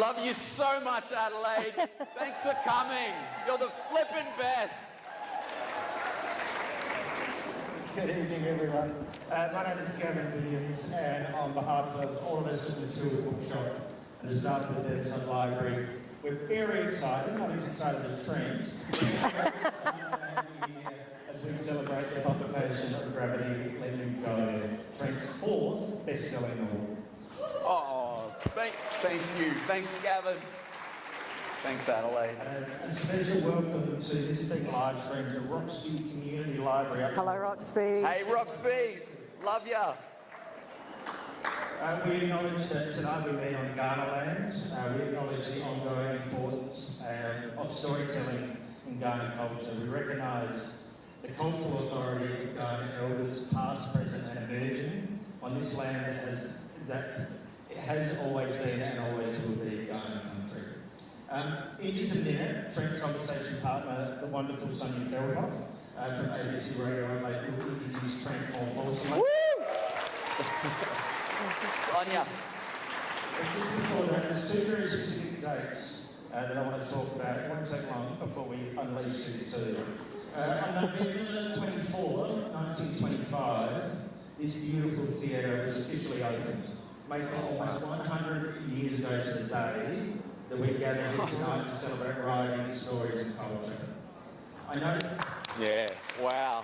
Love you so much, Adelaide. Thanks for coming. You're the flippin' best. Good evening, everyone. My name is Gavin Williams, and on behalf of all of us in the Tilda Bookshop and the staff of the Burnside Library, we're very excited, not as excited as Trent, as we celebrate the publication of Gravity, Let Me Go, Trent's fourth best-selling novel. Oh, thank you. Thanks, Gavin. Thanks, Adelaide. A special welcome to this being live streamed at Roxby Community Library. Hello, Roxby. Hey, Roxby. Love ya. We acknowledge that tonight we meet on Ghana land. We acknowledge the ongoing importance of storytelling in Ghana culture. We recognise the cultural authority of Ghana elders, past, present and emerging, on this land that has always been and always will be Ghana country. In just a minute, Trent's conversation partner, the wonderful Sonia Feldhoff from ABC Radio and Lake will introduce Trent more fulsomely. Woo! Sonia. But just before that, there's two very specific dates that I want to talk about. It won't take long before we unleash these two. On November 24, 1925, this beautiful theatre was officially opened, making almost 100 years ago to the day that we gathered here tonight to celebrate writing, stories and culture. I know... Yeah, wow.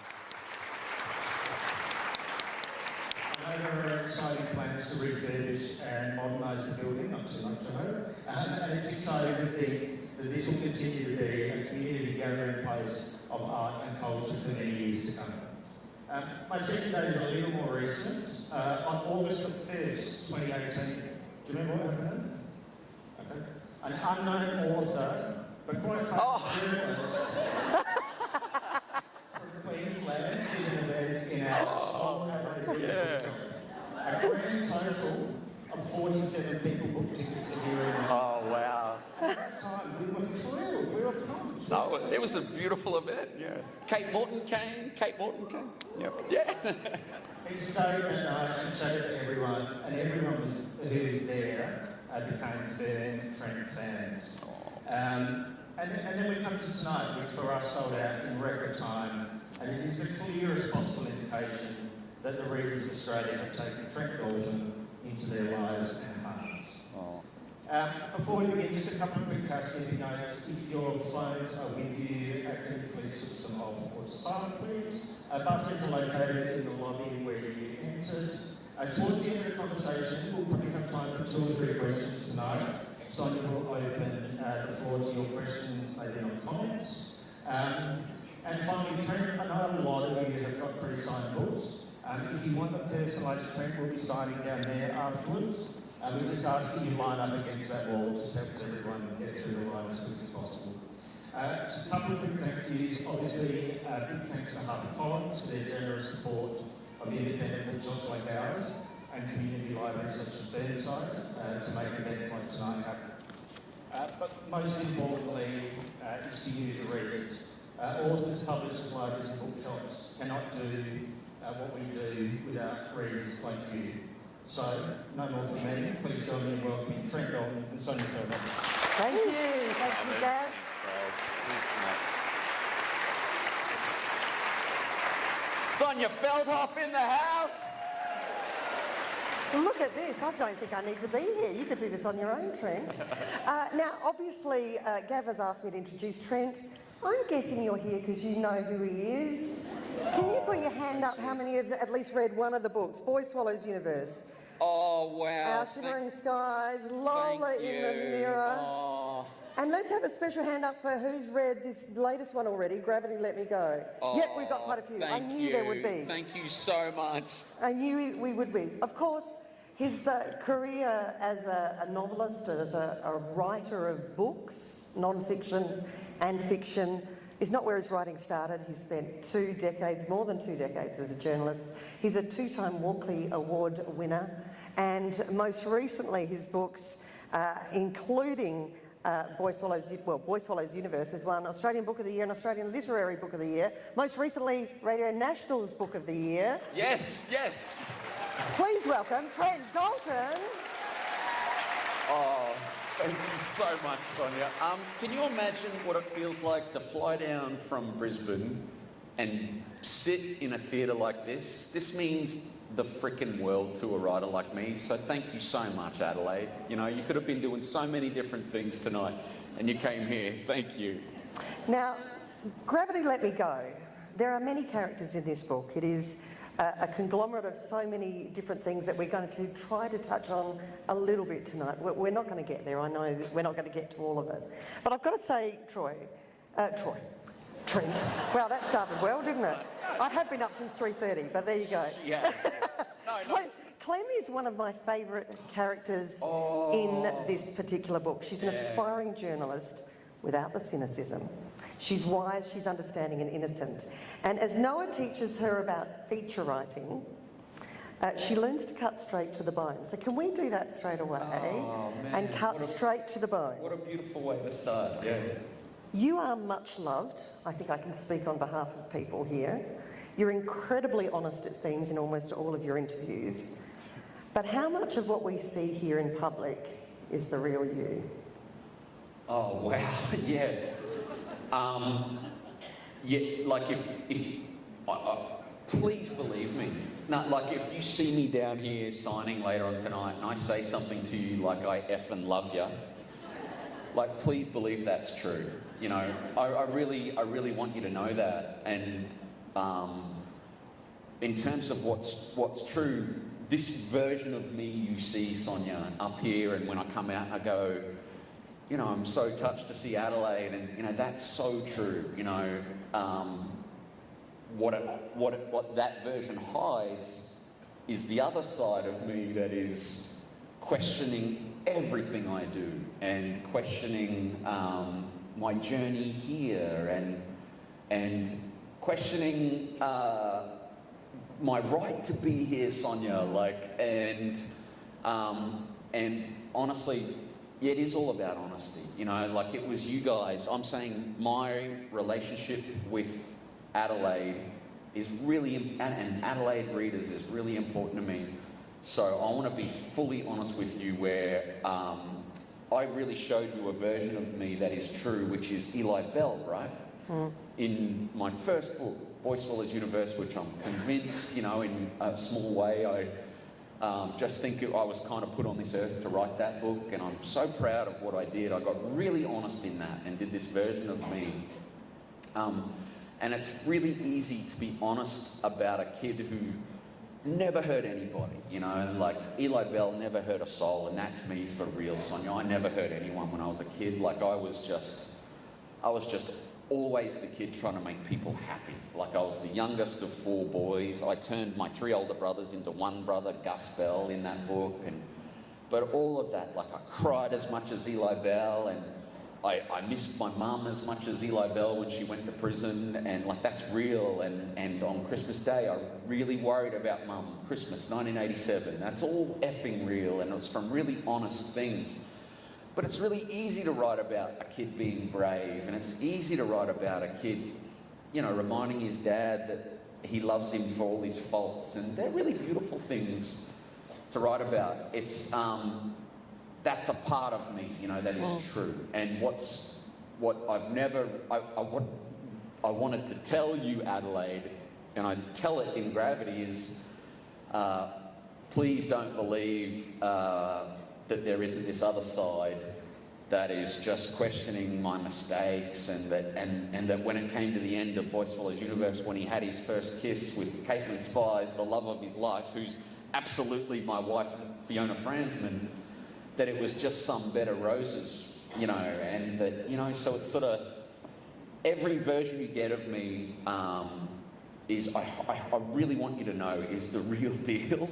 I know there are exciting plans to refurbish and modernise the building, not too much I hope. And it's exciting to think that this will continue to be a community gathering place of art and culture for many years to come. My second day is a little more recent. On August the 1st, 2018, do you remember what happened? Okay. An unknown author, but quite famous from Queensland, sitting in bed in our small a grand total of 47 people booked tickets to hear it. Oh, wow. At that time, we were thrilled. We were pumped. No, it was a beautiful event, yeah. Kate Morton came. Yep. Yeah. He stayed that night and chatted to everyone, and everyone who was there became Trent fans. And then we come to tonight, which for us sold out in record time, and it is the clearest possible indication that the readers of Australia have taken Trent Dalton into their lives and hearts. Oh. Before we begin, just a couple of quick housekeeping notes. If your phones are with you, can you please switch them off or to silent, please? Bathrooms are located in the lobby where you entered. Towards the end of the conversation, we'll probably have time for 2 or 3 questions tonight. Sonia will open the floor to your questions, maybe on comments. And finally, Trent, I know a lot of you have got pre-signed books. If you want a personalised Trent, we'll be signing down there afterwards. We just ask that you line up against that wall, just helps everyone get through the line as quick as possible. Just a couple of quick thank yous. Obviously, big thanks to HarperCollins for their generous support of independent bookshops like ours and community libraries such as Burnside to make events like tonight happen. But most importantly is to you, the readers. Authors, publishers, libraries and bookshops cannot do what we do without readers like you. So, no more from me. Please join me in welcoming Trent Dalton and Sonia Feldhoff. Thank you. Thank you, Gav. Sonia Feldhoff in the house. Look at this. I don't think I need to be here. You could do this on your own, Trent. Now, obviously, Gav has asked me to introduce Trent. I'm guessing you're here because you know who he is. Can you put your hand up how many have at least read one of the books? Boy Swallows Universe. Oh, wow. Our Shimmering Skies, Lola in the Mirror. Oh. And let's have a special hand up for who's read this latest one already, Gravity, Let Me Go. Oh, yep, we've got quite a few. I knew there would be. Thank you so much. I knew we would be. Of course, his career as a novelist, as a writer of books, non-fiction and fiction, is not where his writing started. He spent 2 decades, more than 2 decades as a journalist. He's a 2-time Walkley Award winner. And most recently, his books, including Boy Swallows Universe, has won Australian Book of the Year and Australian Literary Book of the Year. Most recently, Radio National's Book of the Year. Yes, yes. Please welcome Trent Dalton. Oh, Thank you so much, Sonia. Can you imagine what it feels like to fly down from Brisbane and sit in a theatre like this? This means the frickin' world to a writer like me, so thank you so much, Adelaide. You know, you could have been doing so many different things tonight, and you came here. Thank you. Now, Gravity Let Me Go. There are many characters in this book. It is a conglomerate of so many different things that we're going to try to touch on a little bit tonight. We're not going to get there. I know that we're not going to get to all of it. But I've got to say, Trent. Wow, that started well, didn't it? I have been up since 3:30, but there you go. Yeah. No. Clem is one of my favourite characters in this particular book. She's an aspiring journalist without the cynicism. She's wise, she's understanding and innocent. And as Noah teaches her about feature writing, she learns to cut straight to the bone. So can we do that straight away and cut straight to the bone? What a beautiful way to start, yeah. You are much loved. I think I can speak on behalf of people here. You're incredibly honest, it seems, in almost all of your interviews. But how much of what we see here in public is the real you? Oh, wow, yeah. Like please believe me. No, like if you see me down here signing later on tonight and I say something to you like I effing love you, like please believe that's true. You know, I really want you to know that. And in terms of what's true, this version of me you see, Sonia, up here, and when I come out I go, you know, I'm so touched to see Adelaide, and you know that's so true. You know, what that version hides is the other side of me that is questioning everything I do and questioning my journey here and questioning my right to be here, Sonia. Like and honestly. Yeah, it is all about honesty, you know, like it was you guys. I'm saying my relationship with Adelaide is really, and Adelaide readers is really important to me. So I want to be fully honest with you where I really showed you a version of me that is true, which is Eli Bell, right? In my first book, Boyce Weller's Universe, which I'm convinced, you know, in a small way, I just think I was kind of put on this earth to write that book, and I'm so proud of what I did. I got really honest in that and did this version of me. And it's really easy to be honest about a kid who never hurt anybody, you know, like Eli Bell never hurt a soul, and that's me for real, Sonia. I never hurt anyone when I was a kid. Like I was just always the kid trying to make people happy. Like I was the youngest of 4 boys. I turned my 3 older brothers into one brother, Gus Bell, in that book. But all of that, like I cried as much as Eli Bell, and I missed my mum as much as Eli Bell when she went to prison, and like that's real. And on Christmas Day, I really worried about Mum. Christmas 1987, that's all effing real, and it was from really honest things. But it's really easy to write about a kid being brave, and it's easy to write about a kid, you know, reminding his dad that he loves him for all his faults, and they're really beautiful things to write about. It's that's a part of me, you know, that is true. And what I wanted to tell you, Adelaide, and I tell it in Gravity, is please don't believe that there isn't this other side that is just questioning my mistakes, and that when it came to the end of Boyce Weller's Universe, when he had his first kiss with Caitlin Spies, the love of his life, who's absolutely my wife, Fiona Fransman, that it was just some bed of roses, you know, and that, you know, so it's sort of, every version you get of me is, I really want you to know, is the real deal.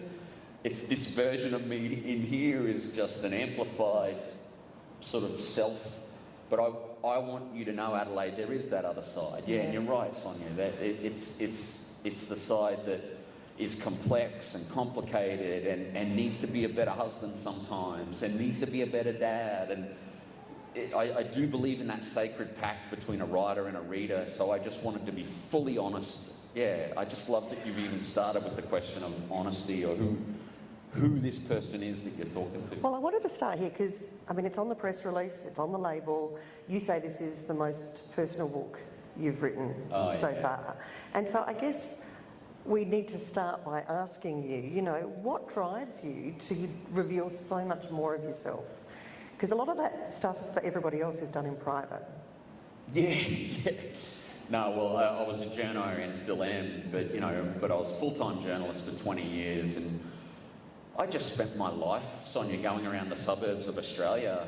It's this version of me in here is just an amplified sort of self, but I want you to know, Adelaide, there is that other side. Yeah, and you're right, Sonia, that it's the side that is complex and complicated and needs to be a better husband sometimes and needs to be a better dad. And I do believe in that sacred pact between a writer and a reader, so I just wanted to be fully honest. Yeah, I just love that you've even started with the question of honesty, or who this person is that you're talking to. Well, I wanted to start here because, I mean, it's on the press release, it's on the label. You say this is the most personal book you've written so far. And so I guess we need to start by asking you, you know, what drives you to reveal so much more of yourself? Because a lot of that stuff for everybody else is done in private. Yeah, yeah. No, well, I was a journo and still am, but, you know, but I was a full-time journalist for 20 years, and I just spent my life, Sonia, going around the suburbs of Australia,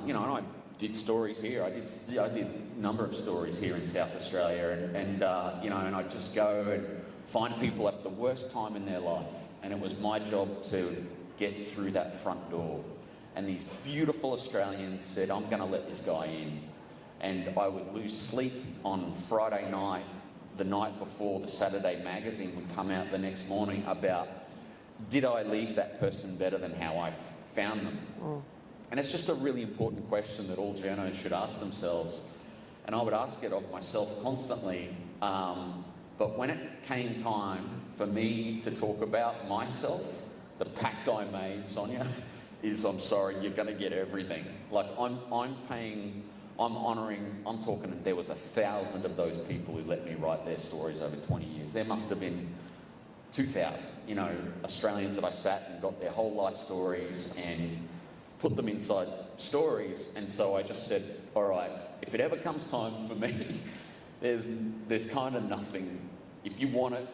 you know, and I did stories here. I did a number of stories here in South Australia, and you know, and I'd just go and find people at the worst time in their life, and it was my job to get through that front door. And these beautiful Australians said, I'm going to let this guy in. And I would lose sleep on Friday night, the night before the Saturday magazine would come out the next morning, about, did I leave that person better than how I found them? And it's just a really important question that all journos should ask themselves. And I would ask it of myself constantly. But when it came time for me to talk about myself, the pact I made, Sonia, is, I'm sorry, you're going to get everything. Like, I'm honouring, I'm talking, there was 1,000 of those people who let me write their stories over 20 years. There must have been 2,000, you know, Australians that I sat and got their whole life stories and put them inside stories. And so I just said, all right, if it ever comes time for me, there's kind of nothing. If you want it,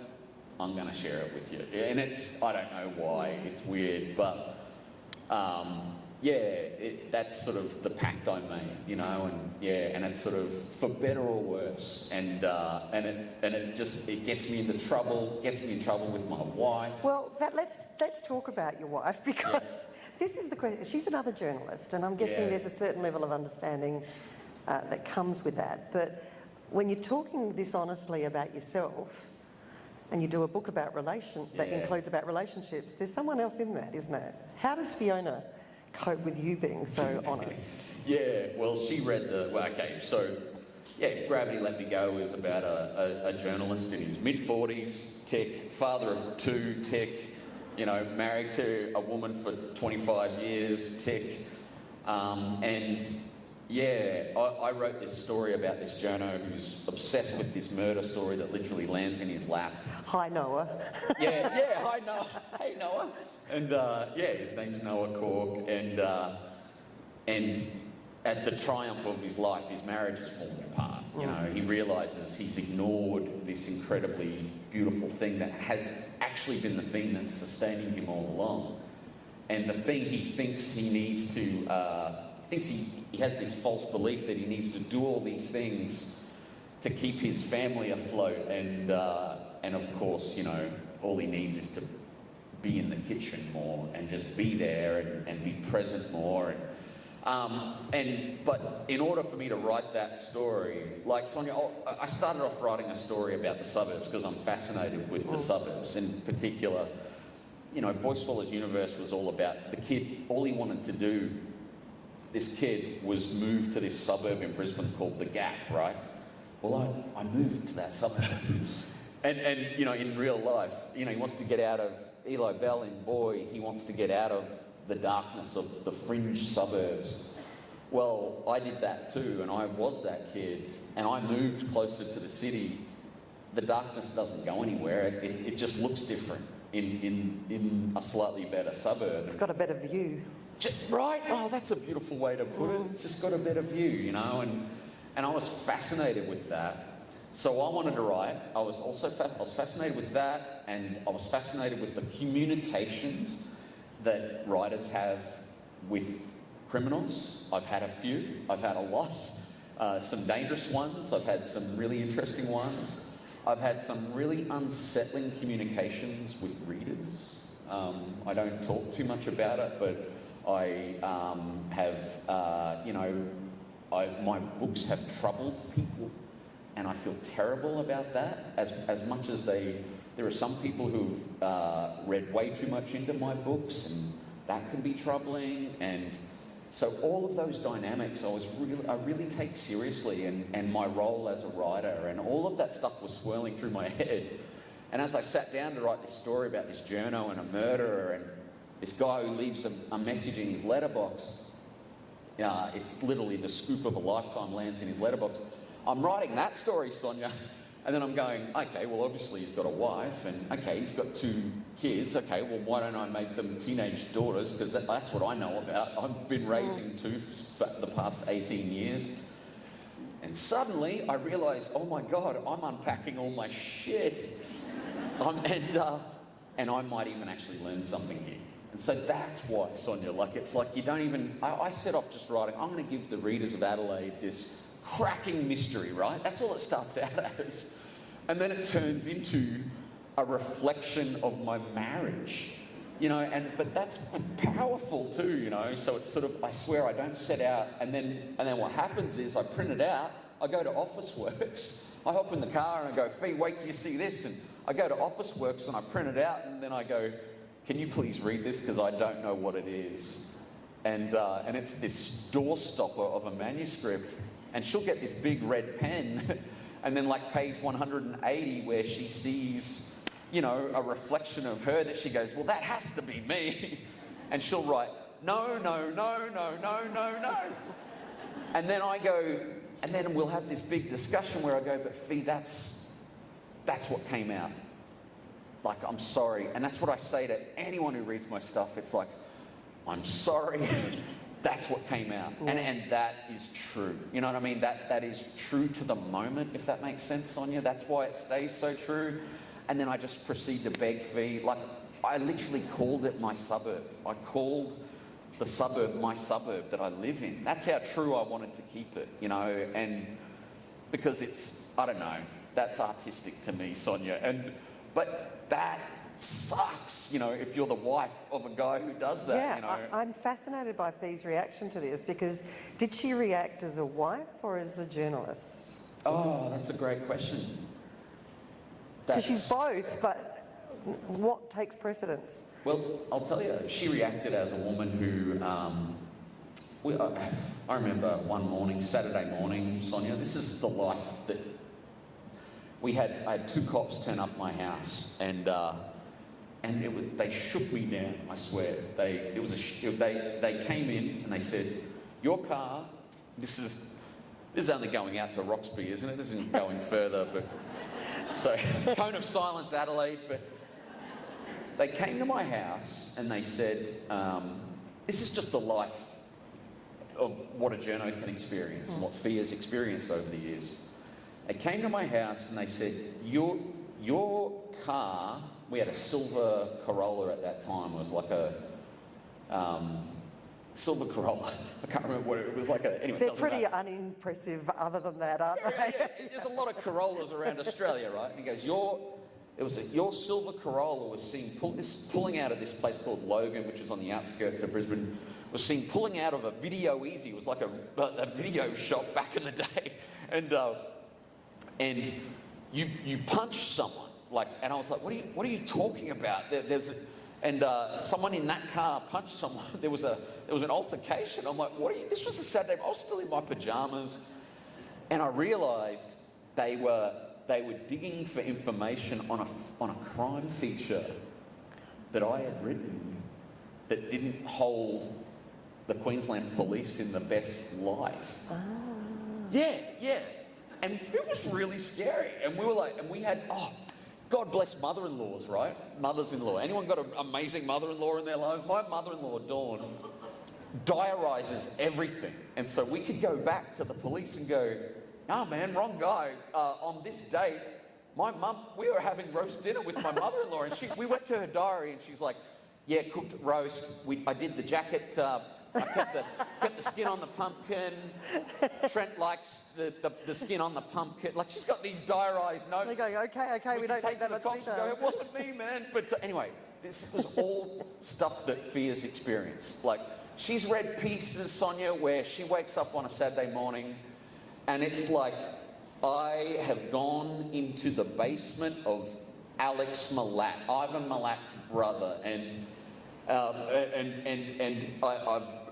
I'm going to share it with you. And it's, I don't know why, it's weird, but yeah, that's sort of the pact I made, you know, and yeah, and it's sort of for better or worse, and it just, it gets me into trouble, gets me in trouble with my wife. Well, let's talk about your wife, because this is the question. She's another journalist, and I'm guessing there's a certain level of understanding that comes with that. But when you're talking this honestly about yourself, and you do a book about that includes about relationships, there's someone else in that, isn't there? How does Fiona cope with you being so honest? Yeah, well, she read Gravity Let Me Go is about a journalist in his mid-40s, tech, father of 2, tech, you know, married to a woman for 25 years, tech, and yeah, I wrote this story about this journo who's obsessed with this murder story that literally lands in his lap. Hi, Noah. Hi, Noah. Hey, Noah. And his name's Noah Cork, and at the triumph of his life, his marriage is falling apart. You know, he realises he's ignored this incredibly beautiful thing that has actually been the thing that's sustaining him all along. And the thing he thinks he needs to, he has this false belief that he needs to do all these things to keep his family afloat, and of course, you know, all he needs is to be in the kitchen more and just be there and be present more. But in order for me to write that story, like Sonia, I started off writing a story about the suburbs because I'm fascinated with the suburbs. In particular, you know, Boy Swallows' universe was all about the kid. All he wanted to do, this kid, was move to this suburb in Brisbane called The Gap, right? Well, I moved to that suburb. and you know, in real life, you know, he wants to get out of Eli Bell in Boy, he wants to get out of the darkness of the fringe suburbs. Well, I did that too, and I was that kid, and I moved closer to the city. The darkness doesn't go anywhere, it just looks different in a slightly better suburb. It's got a better view. Right? Oh, that's a beautiful way to put it. It's just got a better view, you know, and I was fascinated with that. So I wanted to write. I was fascinated with that, and I was fascinated with the communications that writers have with criminals. I've had a few. I've had a lot. Some dangerous ones. I've had some really interesting ones. I've had some really unsettling communications with readers. I don't talk too much about it, but I have, you know, my books have troubled people. And I feel terrible about that, as much as there are some people who've read way too much into my books, and that can be troubling. And so all of those dynamics I really take seriously, and my role as a writer, and all of that stuff was swirling through my head. And as I sat down to write this story about this journo and a murderer, and This guy who leaves a message in his letterbox, it's literally the scoop of a lifetime lands in his letterbox. I'm writing that story, Sonia, and then I'm going, okay, well, obviously he's got a wife, and okay, he's got 2 kids. Okay, well, why don't I make them teenage daughters? Because that's what I know about. I've been raising 2 for the past 18 years. And suddenly I realised, oh my God, I'm unpacking all my shit. And I might even actually learn something here. And so that's why, Sonia, like, it's like you don't even, I set off just writing, I'm going to give the readers of Adelaide this cracking mystery, right? That's all it starts out as. And then it turns into a reflection of my marriage, you know, but that's powerful too, you know. So it's sort of, I swear I don't set out, and then what happens is I print it out, I go to Officeworks, I hop in the car and I go, Fee, wait till you see this. And I go to Officeworks and I print it out, and then I go, can you please read this, because I don't know what it is. And it's this doorstopper of a manuscript, and she'll get this big red pen, and then like page 180 where she sees, you know, a reflection of her that she goes, well, that has to be me. And she'll write, no, no, no, no, no, no, no. And then I go, and then we'll have this big discussion where I go, but Fee, that's what came out. Like, I'm sorry. And that's what I say to anyone who reads my stuff. It's like, I'm sorry. That's what came out. And that is true. You know what I mean? That is true to the moment, if that makes sense, Sonia. That's why it stays so true. And then I just proceed to beg Fee. Like, I literally called it my suburb. I called the suburb my suburb that I live in. That's how true I wanted to keep it, you know, and because it's, I don't know, that's artistic to me, Sonia. But that sucks, you know, if you're the wife of a guy who does that, Yeah, you know. I'm fascinated by Fee's reaction to this, because did she react as a wife or as a journalist? Oh, that's a great question. Because she's both, but what takes precedence? Well, I'll tell you, she reacted as a woman who, I remember one morning, Saturday morning, Sonia, this is the life that I had 2 cops turn up my house, and they shook me down, I swear. They came in and they said, your car, this is only going out to Roxby, isn't it? This isn't going further, but, so, cone of silence, Adelaide, but they came to my house and they said, this is just the life of what a journo can experience and what Fee has experienced over the years. They came to my house and they said, your car, we had a silver Corolla at that time, it was like a silver Corolla. I can't remember what it was like. Anyway, They're pretty unimpressive other than that, aren't they? Yeah, there's a lot of Corollas around Australia, right? And he goes, your silver Corolla was seen pulling out of this place called Logan, which is on the outskirts of Brisbane, was seen pulling out of a Video Easy. It was like a video shop back in the day. And you punched someone, like, and I was like, what are you talking about? Someone in that car punched someone. There was an altercation. I'm like, this was a Saturday. I was still in my pajamas, and I realised they were digging for information on a crime feature that I had written that didn't hold the Queensland Police in the best light. Oh. Yeah. And it was really scary. And we were like, and we had, God bless mother-in-laws, right? Mothers-in-law. Anyone got an amazing mother-in-law in their life? My mother-in-law, Dawn, diarises everything. And so we could go back to the police and go, oh man, wrong guy. On this date, my mum, we were having roast dinner with my mother-in-law, and we went to her diary and she's like, yeah, cooked roast. I did the jacket, I kept the skin on the pumpkin. Trent likes the skin on the pumpkin. Like, she's got these diarised notes. They go, okay, we don't take that much detail. Go, it wasn't me, man. But anyway, this was all stuff that Fee has experienced. Like, she's read pieces, Sonia, where she wakes up on a Saturday morning and it's like, I have gone into the basement of Alex Malat, Ivan Malat's brother, and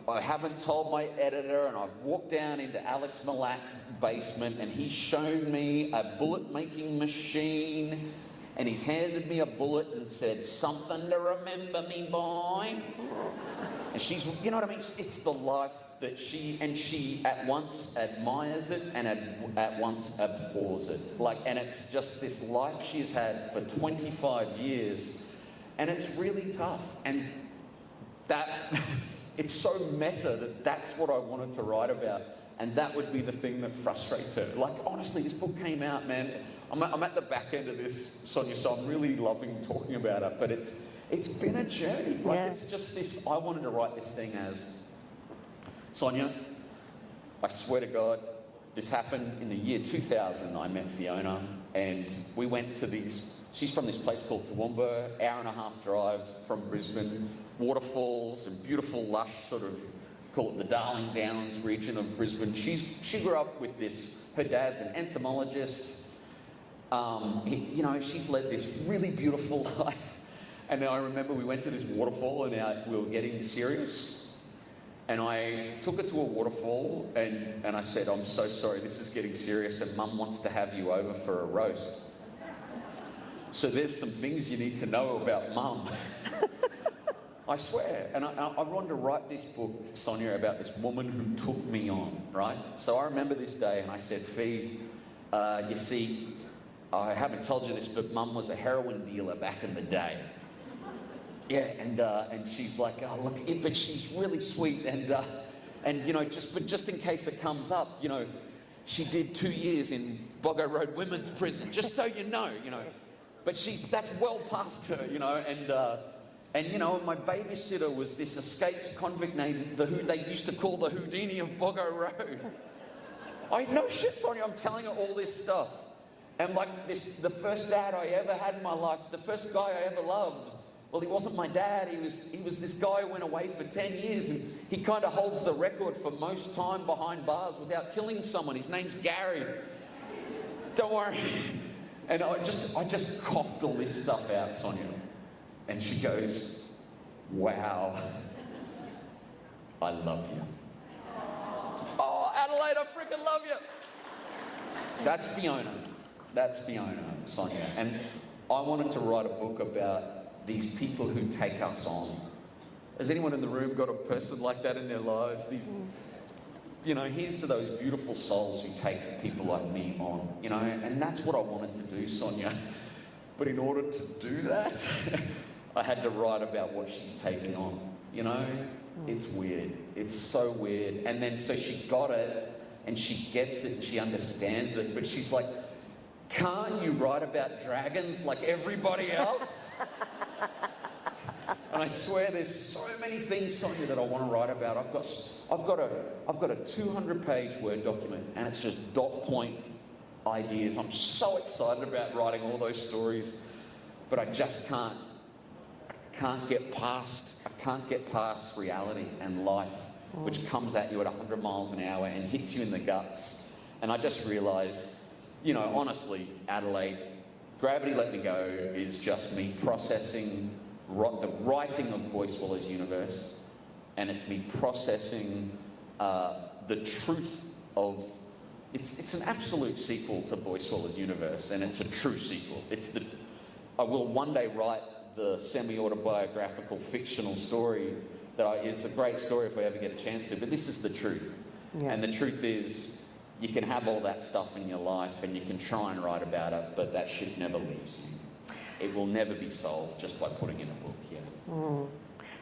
I haven't told my editor, and I've walked down into Alex Malat's basement, and he's shown me a bullet-making machine and he's handed me a bullet and said, "Something to remember me by." And she's, you know what I mean? It's the life that she at once admires it and at once abhors it. Like, and it's just this life she's had for 25 years, and it's really tough. And that, it's so meta that that's what I wanted to write about. And that would be the thing that frustrates her. Like, honestly, this book came out, man. I'm at the back end of this, Sonia, so I'm really loving talking about it. But it's been a journey. Like, it's just this, I wanted to write this thing as, Sonia, I swear to God, this happened in the year 2000. I met Fiona, and we went to she's from this place called Toowoomba, hour-and-a-half drive from Brisbane, waterfalls and beautiful, lush sort of, call it the Darling Downs region of Brisbane. She grew up with this, her dad's an entomologist. You know, she's led this really beautiful life. And I remember we went to this waterfall and we were getting serious. And I took her to a waterfall and I said, "I'm so sorry, this is getting serious and Mum wants to have you over for a roast. So there's some things you need to know about Mum." I swear. And I wanted to write this book, Sonia, about this woman who took me on, right? So I remember this day and I said, "Fee, you see, I haven't told you this, but Mum was a heroin dealer back in the day." Yeah, and she's like, "Oh, look, but she's really sweet, and you know, just in case it comes up, you know, she did 2 years in Boggo Road Women's Prison, just so you know, but that's well past her, you know, and you know, my babysitter was this escaped convict named who they used to call the Houdini of Boggo Road." No shit, Sonia, I'm telling her all this stuff, and like the first dad I ever had in my life, the first guy I ever loved. Well, he wasn't my dad. He was this guy who went away for 10 years, and he kind of holds the record for most time behind bars without killing someone. His name's Gary. Don't worry. And I just coughed all this stuff out, Sonia. And she goes, "Wow, I love you." Oh, Adelaide, I freaking love you. That's Fiona. That's Fiona, Sonia. And I wanted to write a book about these people who take us on. Has anyone in the room got a person like that in their lives? These, you know, here's to those beautiful souls who take people like me on, you know, and that's what I wanted to do, Sonia. But in order to do that, I had to write about what she's taking on, you know? It's weird. It's so weird. And then so she got it, and she gets it, and she understands it, but she's like, "Can't you write about dragons like everybody else?" And I swear there's so many things, Sonia, that I want to write about. I've got a 200-page Word document, and it's just dot point ideas. I'm so excited about writing all those stories, but I just can't get past reality and life, which comes at you at 100 miles an hour and hits you in the guts. And I just realised, you know, honestly, Adelaide, Gravity Let Me Go is just me processing the writing of Boy Swallows Universe, and it's me processing the truth of, it's an absolute sequel to Boy Swallows Universe, and it's a true sequel. I will one day write the semi-autobiographical fictional story it's a great story if we ever get a chance to, but this is the truth. Yeah. And the truth is, you can have all that stuff in your life and you can try and write about it, but that shit never leaves you. It will never be solved just by putting in a book,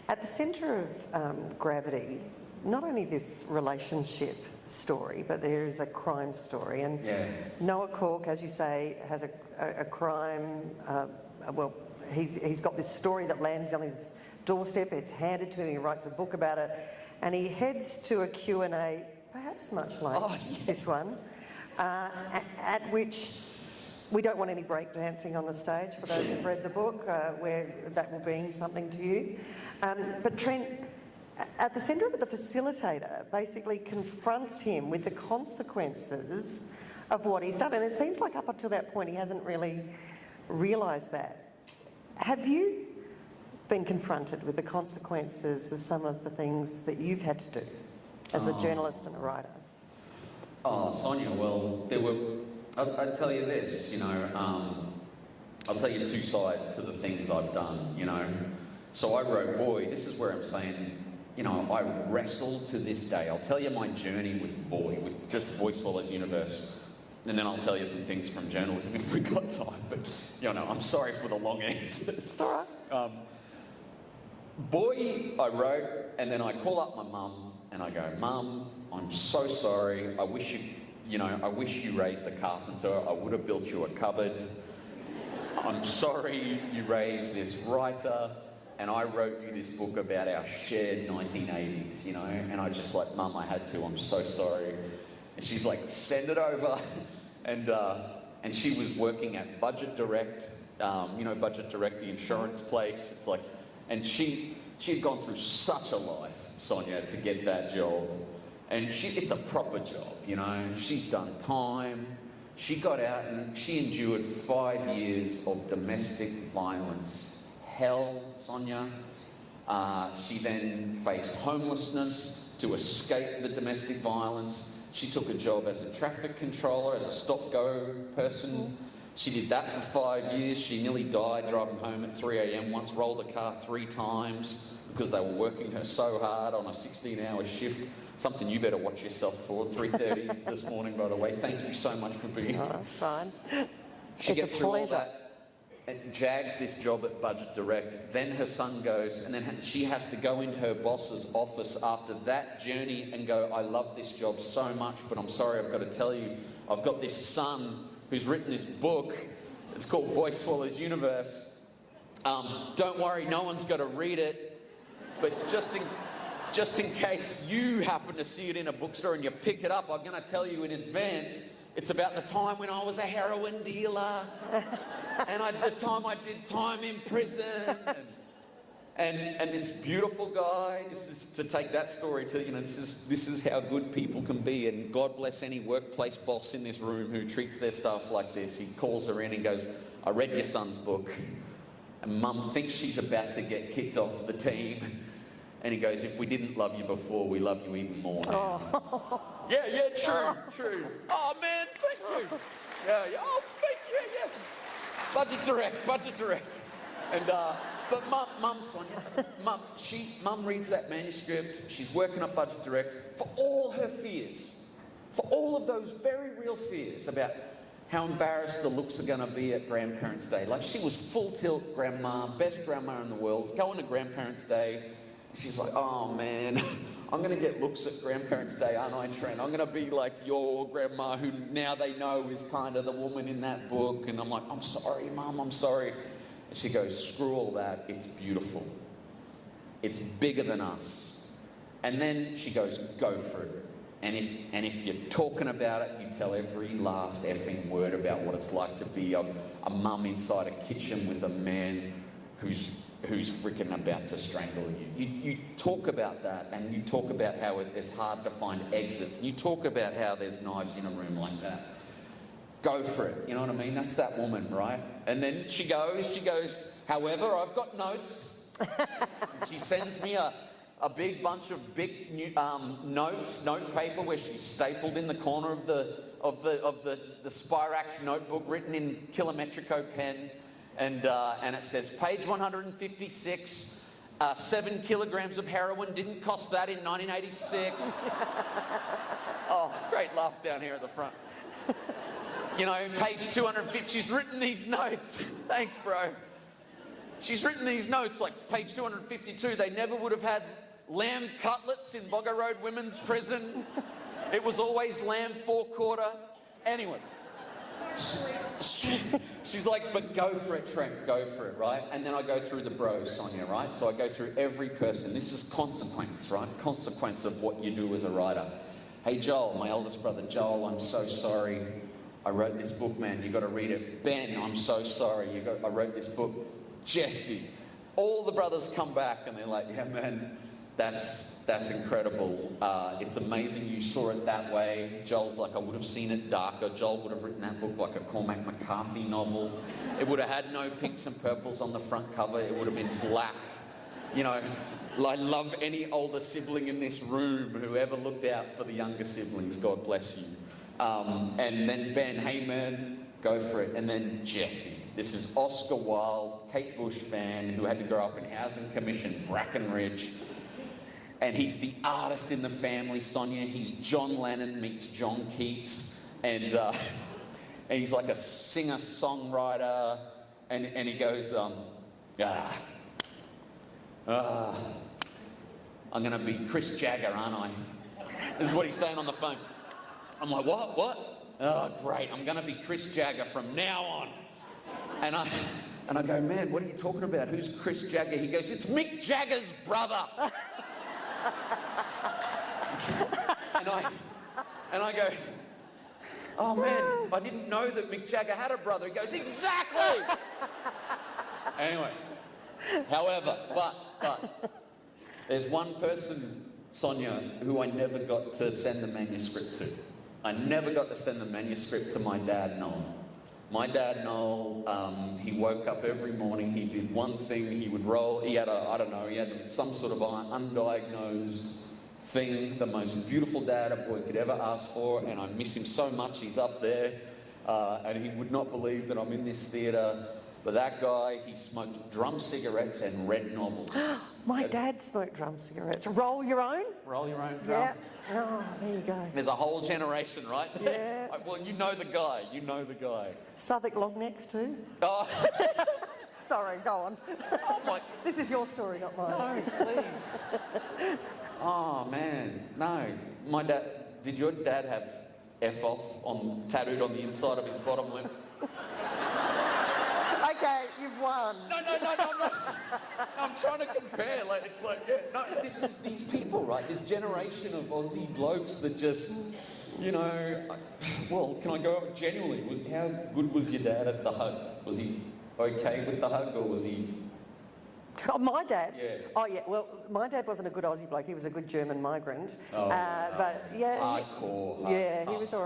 At the centre of Gravity, not only this relationship story, but there is a crime story. And Noah Cork, as you say, has a crime, he's got this story that lands on his doorstep, it's handed to him, he writes a book about it, and he heads to a Q&A, perhaps much like this one, at which we don't want any breakdancing on the stage for those who've read the book, where that will mean something to you. But Trent, at the centre of it, the facilitator basically confronts him with the consequences of what he's done. And it seems like up until that point he hasn't really realised that. Have you been confronted with the consequences of some of the things that you've had to do as a journalist and a writer? Oh, Sonia, well, I'd tell you this, you know, I'll tell you two sides to the things I've done, you know. So I wrote Boy. This is where I'm saying, you know, I wrestle to this day. I'll tell you my journey with Boy, with just Boy Swallows Universe. And then I'll tell you some things from journalism if we've got time. But, you know, I'm sorry for the long answers. It's all right. Boy, I wrote, and then I call up my mum and I go, Mum, I'm so sorry. I wish you raised a carpenter. I would have built you a cupboard. I'm sorry you raised this writer, and I wrote you this book about our shared 1980s, you know, and I just like, Mum, I had to, I'm so sorry. And she's like, send it over. And she was working at Budget Direct, you know, Budget Direct, the insurance place. It's like, and she had gone through such a life, Sonia, to get that job. And it's a proper job, you know. She's done time. She got out and she endured 5 years of domestic violence. Hell, Sonia. She then faced homelessness to escape the domestic violence. She took a job as a traffic controller, as a stop-go person. She did that for 5 years. She nearly died driving home at 3 a.m. once, rolled a car 3 times because they were working her so hard on a 16-hour shift. Something you better watch yourself for. 3:30 this morning, by the way. Thank you so much for being here. Oh, that's fine. She It's a gets through all pleasure. that and jags this job at Budget Direct. Then her son goes, and then she has to go into her boss's office after that journey and go, I love this job so much, but I'm sorry, I've got to tell you, I've got this son who's written this book. It's called Boy Swallows Universe. Don't worry, no one's got to read it, but just in case you happen to see it in a bookstore and you pick it up, I'm going to tell you in advance, it's about the time when I was a heroin dealer, and the time I did time in prison, and this beautiful guy. This is to take that story to, you know, this is how good people can be, and God bless any workplace boss in this room who treats their staff like this. He calls her in and goes, I read your son's book, and Mum thinks she's about to get kicked off the team. And he goes, if we didn't love you before, we love you even more now. Oh. Yeah, true. Oh, man, thank you. Yeah, oh, thank you, yeah. Budget Direct. And, but Mum, Sonia, Mum reads that manuscript. She's working at Budget Direct for all her fears, for all of those very real fears about how embarrassed the looks are going to be at Grandparents' Day. Like, she was full tilt grandma, best grandma in the world, going to Grandparents' Day. She's like, oh man, I'm going to get looks at Grandparents' Day, aren't I, Trent? I'm going to be like your grandma who now they know is kind of the woman in that book. And I'm like, I'm sorry, Mum, I'm sorry. And she goes, screw all that, it's beautiful. It's bigger than us. And then she goes, go for it. And if you're talking about it, you tell every last effing word about what it's like to be a mum inside a kitchen with a man who's freaking about to strangle you. You talk about that, and you talk about how it's hard to find exits, and you talk about how there's knives in a room like that. Go for it, you know what I mean? That's that woman, right? And then she goes, however, I've got notes. And she sends me a big bunch of note paper where she's stapled in the corner of the Spirax notebook, written in kilometrico pen. And it says, page 156, 7 kilograms of heroin didn't cost that in 1986. Oh, great laugh down here at the front. You know, page 250, she's written these notes. Thanks, bro. She's written these notes, like page 252, they never would have had lamb cutlets in Bogger Road Women's Prison. It was always lamb 4/4. Anyway. She's like, but go for it, Trent, go for it, right? And then I go through the bros, Sonia, right? So I go through every person. This is consequence, right? Consequence of what you do as a writer. Hey, Joel, my eldest brother, Joel, I'm so sorry. I wrote this book, man. You got to read it. Ben, I'm so sorry. I wrote this book. Jesse. All the brothers come back and they're like, yeah, man, that's incredible. It's amazing you saw it that way. Joel's like, I would have seen it darker. Joel would have written that book like a Cormac McCarthy novel. It would have had no pinks and purples on the front cover. It would have been black. You know, I love any older sibling in this room who ever looked out for the younger siblings. God bless you. And then Ben, hey man, go for it. And then Jesse. This is Oscar Wilde, Kate Bush fan, who had to grow up in Housing Commission, Brackenridge. And he's the artist in the family, Sonia. He's John Lennon meets John Keats. And he's like a singer-songwriter. And he goes, I'm going to be Chris Jagger, aren't I? This is what he's saying on the phone. I'm like, what? Oh, great, I'm going to be Chris Jagger from now on. And I go, man, what are you talking about? Who's Chris Jagger? He goes, it's Mick Jagger's brother. and I go, oh man, I didn't know that Mick Jagger had a brother. He goes, exactly. Anyway, however, but there's one person, Sonia, who I never got to send the manuscript to. I never got to send the manuscript to my dad, Noel. My dad, Noel, he woke up every morning, he did one thing, he would roll, he had some sort of undiagnosed thing, the most beautiful dad a boy could ever ask for, and I miss him so much. He's up there, and he would not believe that I'm in this theatre. But that guy, he smoked drum cigarettes and read novels. My dad smoked drum cigarettes. Roll your own? Roll your own drum. Yeah. Oh, there you go. There's a whole generation, right? Yeah. Well, you know the guy. Southwark long necks too? Oh, Sorry, go on. oh my... This is your story, not mine. No, please. Oh, man. No. My dad... Did your dad have F off tattooed on the inside of his bottom lip? Okay, you've won. No, I'm not. I'm trying to compare. Like, it's like, yeah, no, this is these people, right? This generation of Aussie blokes that just, well, can I go up genuinely? How good was your dad at the hug? Was he okay with the hug, or was he? Oh, my dad? Yeah. Oh, yeah. Well, my dad wasn't a good Aussie bloke. He was a good German migrant. Oh, but yeah. Hardcore. Yeah, tough. he was all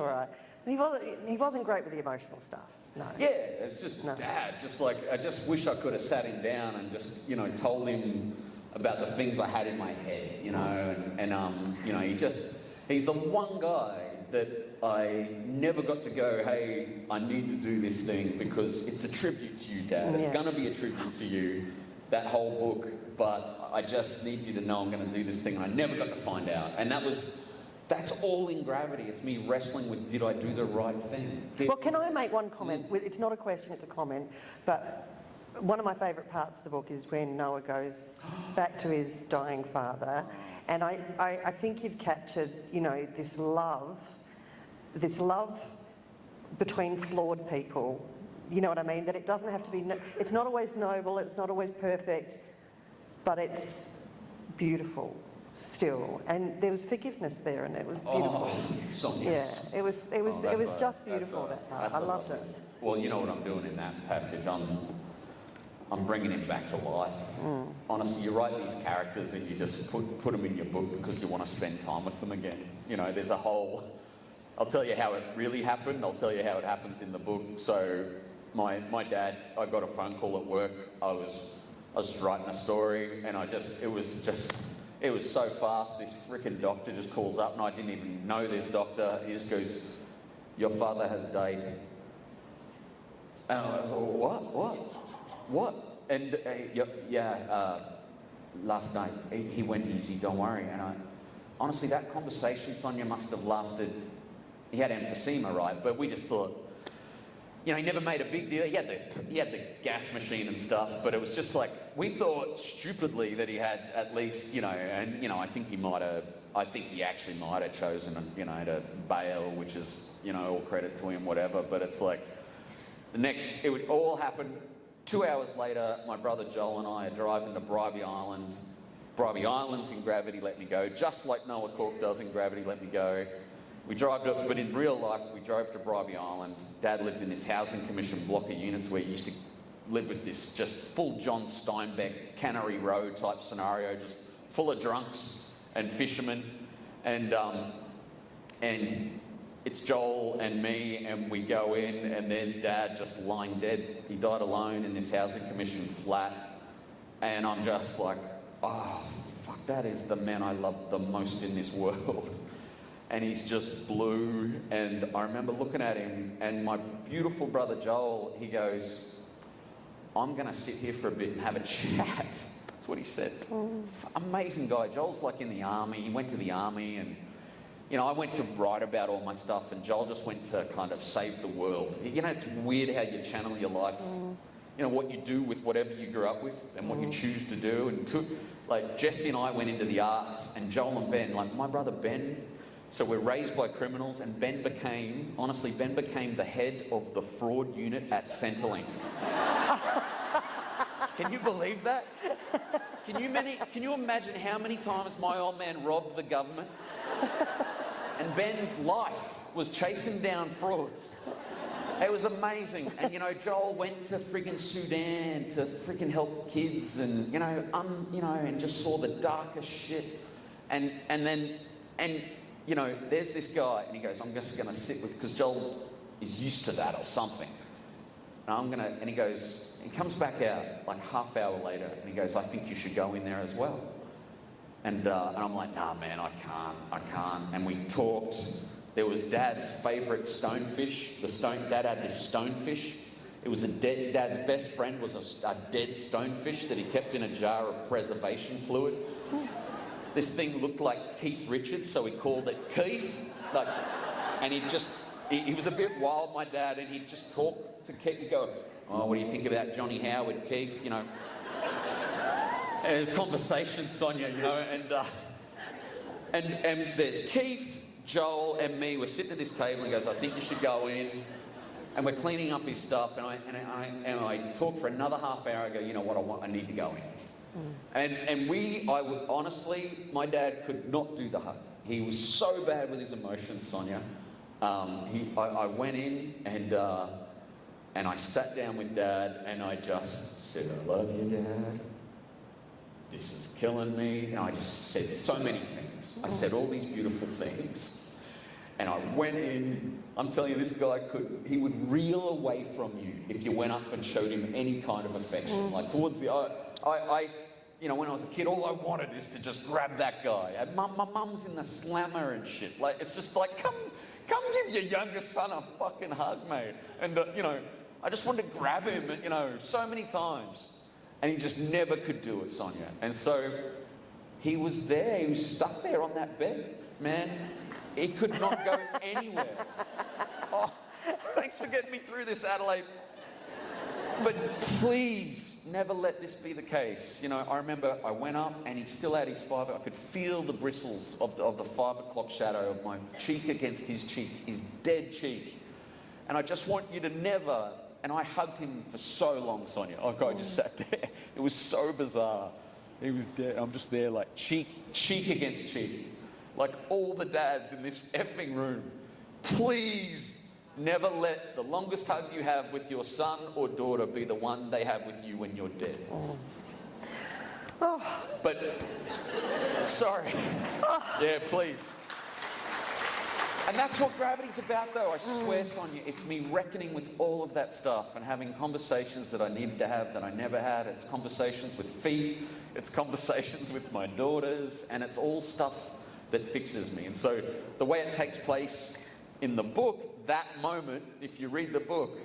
right. He wasn't great with the emotional stuff. No. Yeah, it's just Dad. Just like, I just wish I could have sat him down and just, told him about the things I had in my head, he's the one guy that I never got to go, hey, I need to do this thing because it's a tribute to you, Dad. It's going to be a tribute to you, that whole book, but I just need you to know I'm going to do this thing, and I never got to find out. And that's all in Gravity. It's me wrestling with, did I do the right thing? Well, can I make one comment? It's not a question, it's a comment. But one of my favourite parts of the book is when Noah goes back to his dying father. And I think you've captured, this love between flawed people. You know what I mean? That it doesn't have to be, it's not always noble, it's not always perfect, but it's beautiful. Still, and there was forgiveness there, and it was beautiful. Yeah, it was just beautiful. That part, I loved it. Well, you know what I'm doing in that passage. I'm bringing him back to life. Honestly, you write these characters and you just put them in your book because you want to spend time with them again. There's a whole. I'll tell you how it really happened. I'll tell you how it happens in the book. So, my dad, I got a phone call at work. I was writing a story, and it was so fast, this freaking doctor just calls up, and I didn't even know this doctor. He just goes, your father has died. And I was like, what? And last night, he went easy, don't worry. And honestly, that conversation, Sonia, must have lasted, he had emphysema, right? But we just thought, he never made a big deal. He had the gas machine and stuff, but it was just like, we thought stupidly that he had at least, I think he actually might have chosen, to bail, which is, all credit to him, whatever. But it's like, it would all happen 2 hours later. My brother Joel and I are driving to Bribie Island. Bribie Island's in Gravity, let me go. Just like Noah Cork does in Gravity, let me go. But in real life, we drove to Bribie Island. Dad lived in this Housing Commission block of units where he used to live with this just full John Steinbeck, Cannery Row type scenario, just full of drunks and fishermen. And it's Joel and me, and we go in, and there's Dad just lying dead. He died alone in this Housing Commission flat. And I'm just like, oh, fuck, that is the man I love the most in this world. and he's just blue. And I remember looking at him, and my beautiful brother Joel, he goes, I'm going to sit here for a bit and have a chat. That's what he said. Amazing guy. Joel's like in the army. He went to the army, and I went to write about all my stuff, and Joel just went to kind of save the world. It's weird how you channel your life, what you do with whatever you grew up with and what you choose to do. And like Jesse and I went into the arts, and Joel and Ben, like my brother Ben, so we're raised by criminals, and Ben became the head of the fraud unit at Centrelink. Can you believe that? Can you imagine how many times my old man robbed the government? And Ben's life was chasing down frauds. It was amazing. And Joel went to friggin' Sudan to friggin' help kids, and and just saw the darkest shit. And there's this guy, and he goes, I'm just gonna sit with, because Joel is used to that or something. And he goes, he comes back out like half hour later, and he goes, I think you should go in there as well. And I'm like, nah, man, I can't. And we talked. There was Dad's favourite stonefish. Dad had this stonefish. It was Dad's best friend was a dead stonefish that he kept in a jar of preservation fluid. This thing looked like Keith Richards, so he called it Keith. And he was a bit wild, my dad, and he'd just talk to Keith. He'd go, oh, what do you think about Johnny Howard, Keith? And conversation, Sonia, and there's Keith, Joel, and me. We're sitting at this table, and he goes, I think you should go in. And we're cleaning up his stuff, and I talk for another half hour. I go, you know what, I need to go in. Honestly, my dad could not do the hug. He was so bad with his emotions, Sonia. I went in, and I sat down with Dad, and I just said, I love you, Dad. This is killing me. And I just said so many things. I said all these beautiful things. And I went in. I'm telling you, this guy he would reel away from you if you went up and showed him any kind of affection. Like towards when I was a kid, all I wanted is to just grab that guy. My mum's in the slammer and shit. Like, it's just like, come give your younger son a fucking hug, mate. And, I just wanted to grab him, so many times. And he just never could do it, Sonia. And so he was there. He was stuck there on that bed, man. He could not go anywhere. Oh, thanks for getting me through this, Adelaide. But please, never let this be the case. I remember I went up, and he still had his I could feel the bristles of the 5 o'clock shadow of my cheek against his cheek, his dead cheek. And I just want you to never... And I hugged him for so long, Sonia. I just sat there. It was so bizarre. He was dead. I'm just there like cheek against cheek. Like all the dads in this effing room. Please never let the longest hug you have with your son or daughter be the one they have with you when you're dead. But, sorry. Yeah, please. And that's what Gravity's about, though. I swear, Sonia, it's me reckoning with all of that stuff and having conversations that I needed to have that I never had. It's conversations with feet, it's conversations with my daughters, and it's all stuff that fixes me. And so the way it takes place in the book, that moment, if you read the book,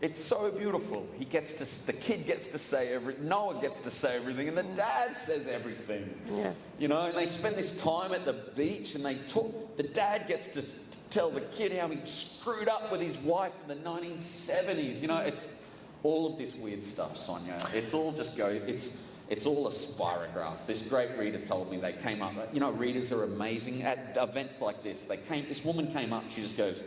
it's so beautiful. The kid gets to say everything, Noah gets to say everything, and the dad says everything. Yeah. And they spend this time at the beach, and they talk. The dad gets to tell the kid how he screwed up with his wife in the 1970s. It's all of this weird stuff, Sonia. It's all it's all a spirograph. This great reader told me they came up. Readers are amazing at events like this. This woman came up. She just goes,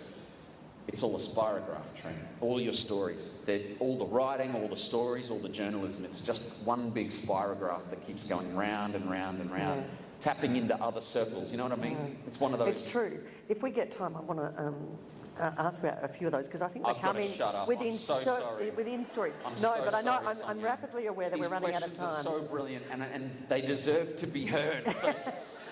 it's all a spirograph, Trent. All your stories. All the writing, all the stories, all the journalism. It's just one big spirograph that keeps going round and round and round, tapping into other circles. You know what I mean? It's one of those. It's true. If we get time, I want to ask about a few of those, because I think they come in within stories. I'm rapidly aware that we're running out of time. These questions are so brilliant, and they deserve to be heard.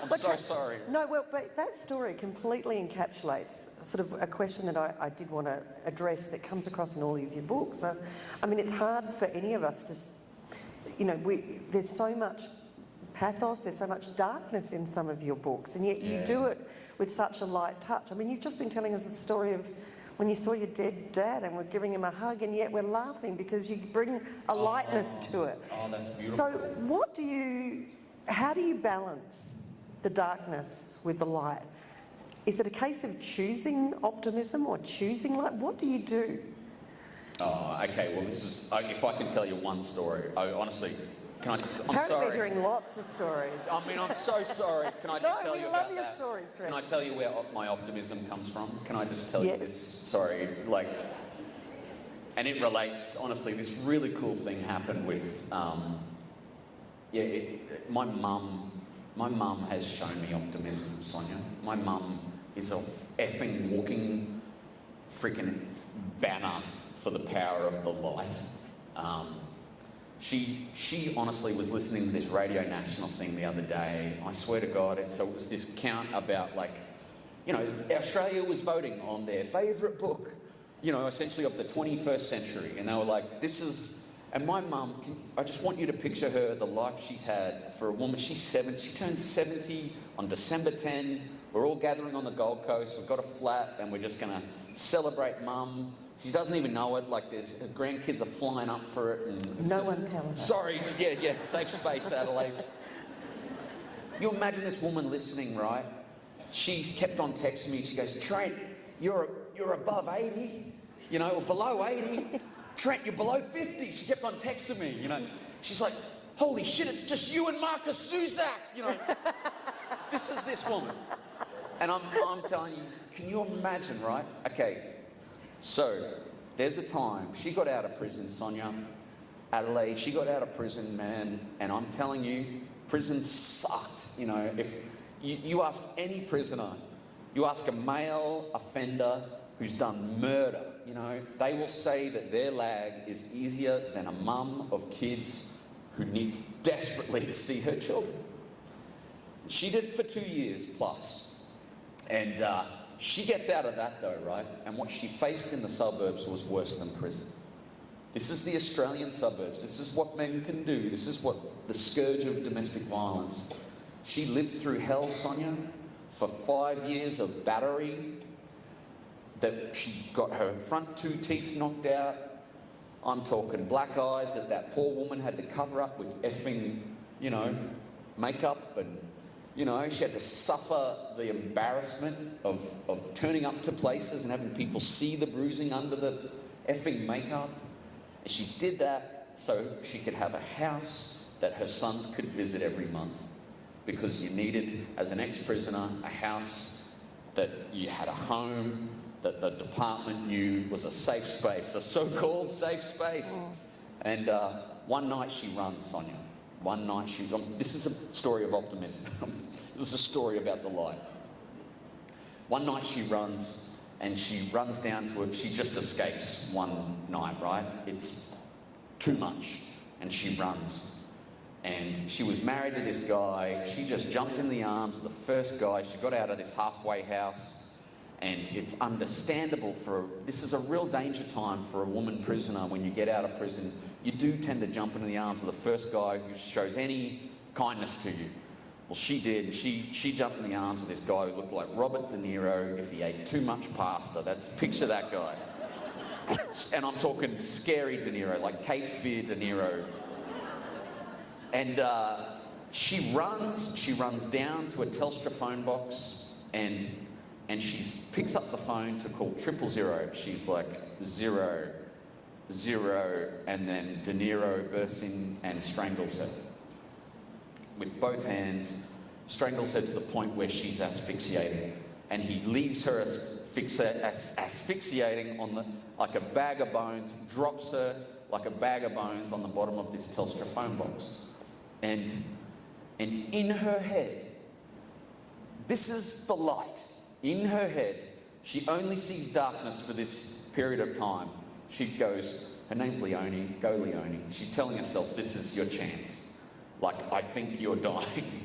I'm so sorry. No, well, but that story completely encapsulates sort of a question that I did want to address that comes across in all of your books. It's hard for any of us to, there's so much pathos, there's so much darkness in some of your books, and yet you do it with such a light touch. I mean, you've just been telling us the story of when you saw your dead dad and were giving him a hug, and yet we're laughing because you bring a lightness to it. Oh, that's beautiful. So how do you balance the darkness with the light? Is it a case of choosing optimism or choosing light? What do you do? Oh, okay. Well, this is. If I can tell you one story, honestly, can I? I'm Apparently sorry. we're hearing lots of stories. I mean, I'm so sorry. Can I just tell you about that? we love your stories, Trent. Can I tell you where my optimism comes from? Can I just tell you this? Sorry, and it relates. Honestly, this really cool thing happened with. My mum. My mum has shown me optimism, Sonia. My mum is a effing walking, freaking banner for the power of the light. She honestly was listening to this Radio National thing the other day. I swear to God, it was this count about Australia was voting on their favourite book, essentially of the 21st century. And they were like, and my mum, I just want you to picture her, the life she's had for a woman. She turned 70 on December 10. We're all gathering on the Gold Coast. We've got a flat and we're just going to celebrate Mum. She doesn't even know it. Her grandkids are flying up for it. And no one telling her. Sorry, safe space, Adelaide. You imagine this woman listening, right? She's kept on texting me. She goes, Trent, you're above 80, or below 80. Trent, you're below 50. She kept on texting me, She's like, holy shit, it's just you and Marcus Zuzak, This is this woman. And I'm telling you, can you imagine, right? Okay, so there's a time. She got out of prison, Sonia. Adelaide, she got out of prison, man. And I'm telling you, prison sucked. If you ask any prisoner, you ask a male offender who's done murder, they will say that their lag is easier than a mum of kids who needs desperately to see her children. She did it for 2 years plus. And she gets out of that though, right? And what she faced in the suburbs was worse than prison. This is the Australian suburbs. This is what men can do. This is what the scourge of domestic violence. She lived through hell, Sonia, for 5 years of battery, that she got her front 2 teeth knocked out. I'm talking black eyes that poor woman had to cover up with effing, makeup, and, she had to suffer the embarrassment of turning up to places and having people see the bruising under the effing makeup. She did that so she could have a house that her sons could visit every month, because you needed, as an ex-prisoner, a house that you had a home, that the department knew was a safe space, a so-called safe space. And one night she runs, Sonia. One night this is a story of optimism. This is a story about the light. One night she runs, and she runs down to it. She just escapes one night, right? It's too much. And she runs. And she was married to this guy. She just jumped in the arms of the first guy. She got out of this halfway house. And it's understandable this is a real danger time for a woman prisoner. When you get out of prison, you do tend to jump into the arms of the first guy who shows any kindness to you. Well, she did. She jumped in the arms of this guy who looked like Robert De Niro if he ate too much pasta. Picture that guy. And I'm talking scary De Niro, like Cape Fear De Niro. And she runs down to a Telstra phone box, and she picks up the phone to call 000. She's like, 0, 0, and then De Niro bursts in and strangles her. With both hands, strangles her to the point where she's asphyxiating. And he leaves her asphyxiating like a bag of bones, drops her like a bag of bones on the bottom of this Telstra phone box. And in her head, this is the light. In her head, she only sees darkness for this period of time. She goes, her name's Leonie, go Leonie. She's telling herself, this is your chance. Like, I think you're dying.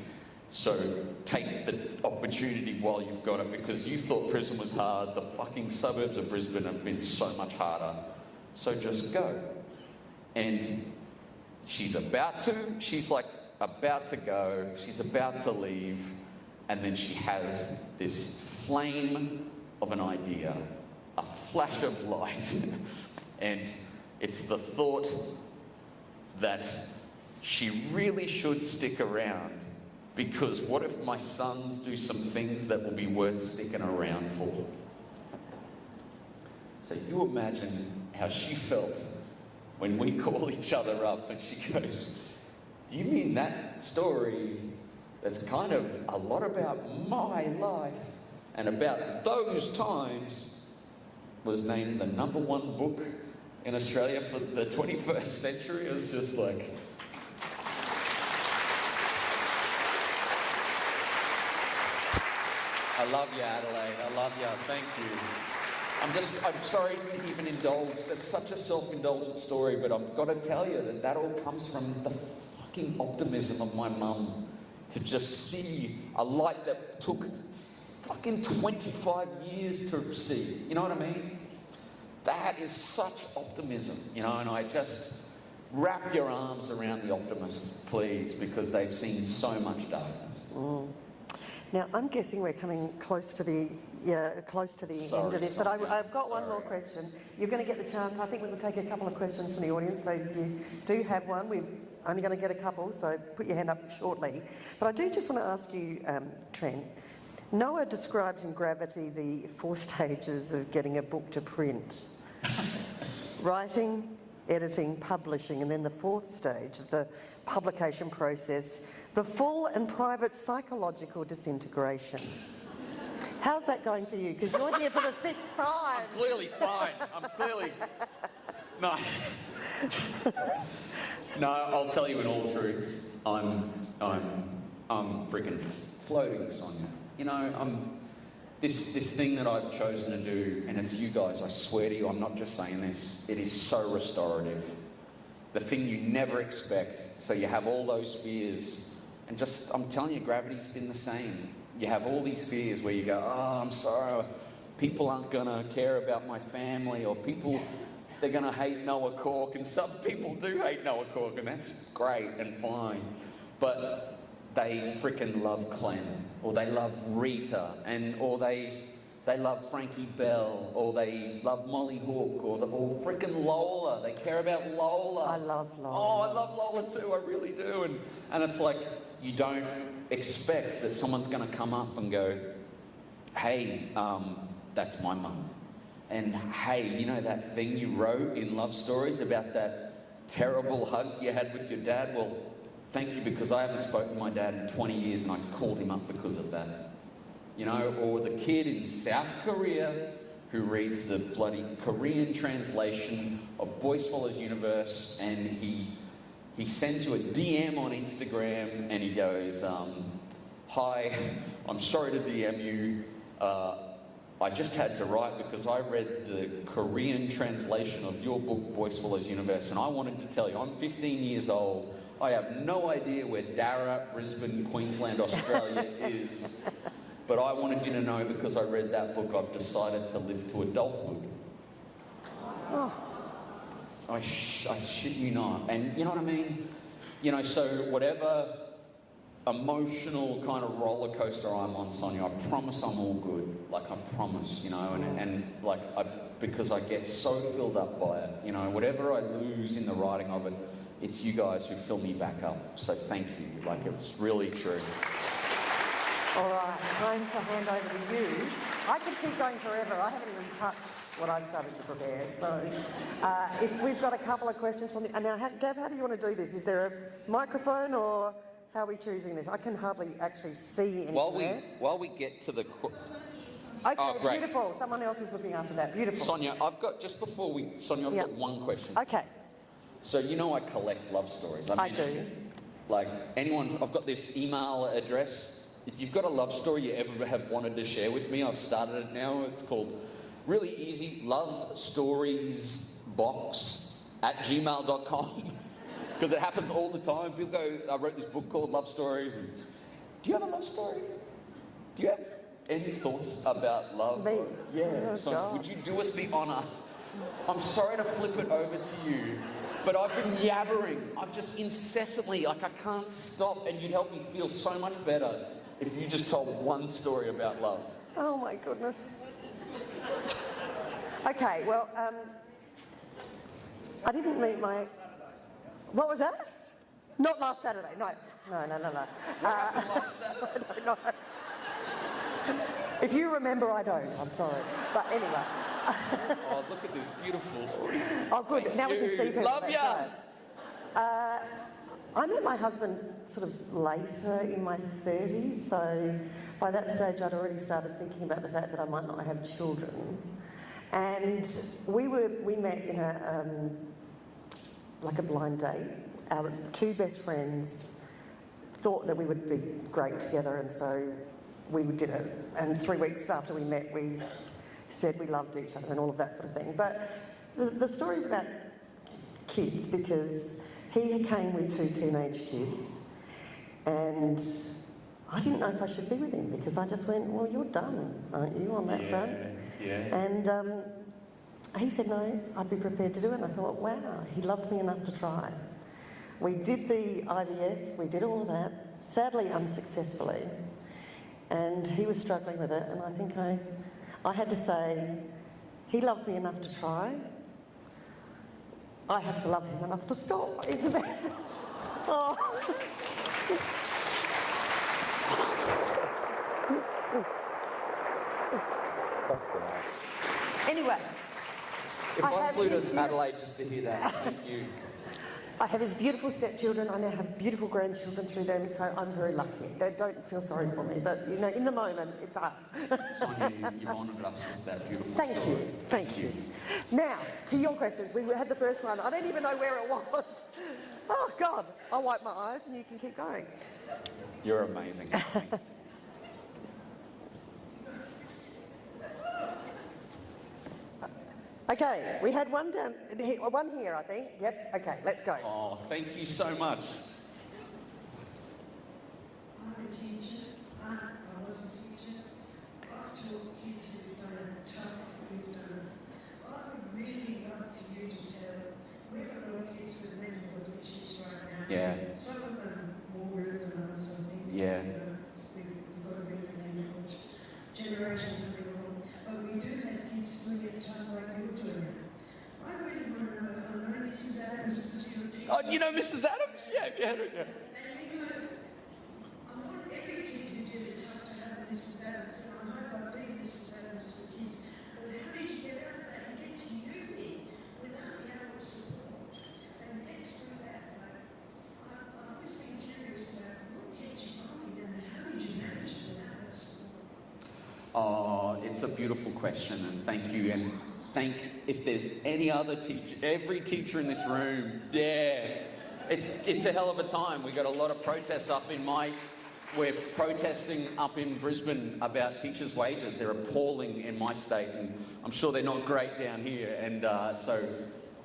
So take the opportunity while you've got it, because you thought prison was hard. The fucking suburbs of Brisbane have been so much harder. So just go. And she's about to go. She's about to leave. and then she has this flame of an idea, a flash of light, and it's the thought that she really should stick around, because what if my sons do some things that will be worth sticking around for? So you imagine how she felt when we call each other up and she goes, do you mean that story that's kind of a lot about my life and about those times was named the #1 book in Australia for the 21st century? It was just like... I love you, Adelaide. I love you. Thank you. I'm sorry to even indulge. That's such a self-indulgent story, but I've got to tell you that all comes from the fucking optimism of my mum to just see a light that took fucking 25 years to see. You know what I mean? That is such optimism, you know, and I just wrap your arms around the optimists, please, because they've seen so much darkness. Mm. Now, I'm guessing we're coming close to the end of this, but I've got one more question. You're going to get the chance. I think we will take a couple of questions from the audience, so if you do have one, we're only going to get a couple, so put your hand up shortly. But I do just want to ask you, Trent, Noah describes in Gravity the 4 stages of getting a book to print. Writing, editing, publishing, and then the 4th stage of the publication process, the full and private psychological disintegration. How's that going for you? Because you're here for the 6th time. I'm clearly fine. No. No, I'll tell you in all truth. I'm freaking floating, Sonia. You know, this thing that I've chosen to do, and it's you guys, I swear to you, I'm not just saying this, it is so restorative. The thing you never expect, so you have all those fears, and just, I'm telling you, Gravity's been the same. You have all these fears where you go, oh, I'm sorry, people aren't gonna care about my family, or they're gonna hate Noah Cork, and some people do hate Noah Cork, and that's great and fine, but they freaking love Clem, or they love Rita, or they love Frankie Bell, or they love Molly Hook, or freaking Lola. They care about Lola. I love Lola. Oh, I love Lola too, I really do. And it's like, you don't expect that someone's going to come up and go, hey, that's my mum. And hey, you know that thing you wrote in Love Stories about that terrible hug you had with your dad? Well, thank you, because I haven't spoken to my dad in 20 years and I called him up because of that. You know, or the kid in South Korea who reads the bloody Korean translation of Boy Swallows Universe, and he sends you a DM on Instagram and he goes, hi, I'm sorry to DM you. I just had to write because I read the Korean translation of your book, Boy Swallows Universe, and I wanted to tell you, I'm 15 years old. I have no idea where Darra, Brisbane, Queensland, Australia is. But I wanted you to know, because I read that book, I've decided to live to adulthood. Oh. I shit you not. And you know what I mean? You know, so whatever emotional kind of roller coaster I'm on, Sonia, I promise I'm all good. Like, I promise, you know, and like, because I get so filled up by it. You know, whatever I lose in the writing of it, it's you guys who fill me back up. So thank you. Like, it's really true. All right, time to hand over to you. I could keep going forever. I haven't even touched what I started to prepare. So if we've got a couple of questions from the... Now, Gav, how do you want to do this? Is there a microphone, or how are we choosing this? I can hardly actually see anything While we get to the... Okay, oh, great. Beautiful. Someone else is looking after that. Beautiful. Sonia, I've got got one question. Okay. So, you know I collect love stories. I do. Like, anyone... I've got this email address. If you've got a love story you ever have wanted to share with me, I've started it now. It's called, really easy, lovestoriesbox@gmail.com. Because it happens all the time. People go, I wrote this book called Love Stories. And, do you have a love story? Do you have any thoughts about love? Me? Yeah. Oh, so God. would you do us the honour? I'm sorry to flip it over to you, but I've been yabbering. I've just incessantly, like, I can't stop, and you'd help me feel so much better if you just told one story about love. Oh my goodness. Okay, well, I didn't meet my... What was that? Not last Saturday, no. No. I don't know. If you remember, I don't, I'm sorry. But anyway. Oh, look at this, beautiful. Oh, good, Thank now we you. can see people. Love That's ya. right. I met my husband sort of later in my 30s, so by that stage I'd already started thinking about the fact that I might not have children. And we met in like a blind date. Our two best friends thought that we would be great together, and so we did it. And 3 weeks after we met, we said we loved each other and all of that sort of thing. But the story's about kids, because he came with 2 teenage kids, and I didn't know if I should be with him, because I just went, well, you're done, aren't you, on that front? Yeah. And he said, no, I'd be prepared to do it. And I thought, wow, he loved me enough to try. We did the IVF, we did all of that, sadly unsuccessfully. And he was struggling with it, and I think I had to say, he loved me enough to try. I have to love him enough to stop, isn't it? Oh. Anyway. If I flew to Adelaide just to hear that, thank you. I have his beautiful stepchildren. I now have beautiful grandchildren through them, so I'm very lucky. They don't feel sorry for me, but you know, in the moment, it's hard. Sonia, you've honoured us with that beautiful Thank story. you. Thank you. Now, to your questions. We had the first one. I don't even know where it was. Oh, God. I'll wipe my eyes and you can keep going. You're amazing. Okay, we had one here, I think. Yep, okay, let's go. Oh, thank you so much. I'm a teacher. I was a teacher. I taught kids who've done it tough, who've done it. I would really love for you to tell, we've got a lot of kids with mental health issues right now. Yeah. Some of them more real than others, I think. Yeah. We've got a bit of an age generation coming along. But we do have kids doing it tough like you're doing it. I really want to know, I know Mrs. Adams, because you're a teacher. Oh, you know Mrs. Adams? Yeah. And you know, I want every kid who did it tough to have a Mrs. Adams, and I hope I've been Mrs. Adams for kids. But how did you get out of that and get to uni without the help of support and get through that? Like, I've always been curious about what kept you going and how did you manage it without that support? Oh, it's a beautiful question, and thank you. And if there's any other teacher, every teacher in this room, yeah. It's a hell of a time. We got a lot of protests we're protesting up in Brisbane about teachers' wages. They're appalling in my state, and I'm sure they're not great down here. And so,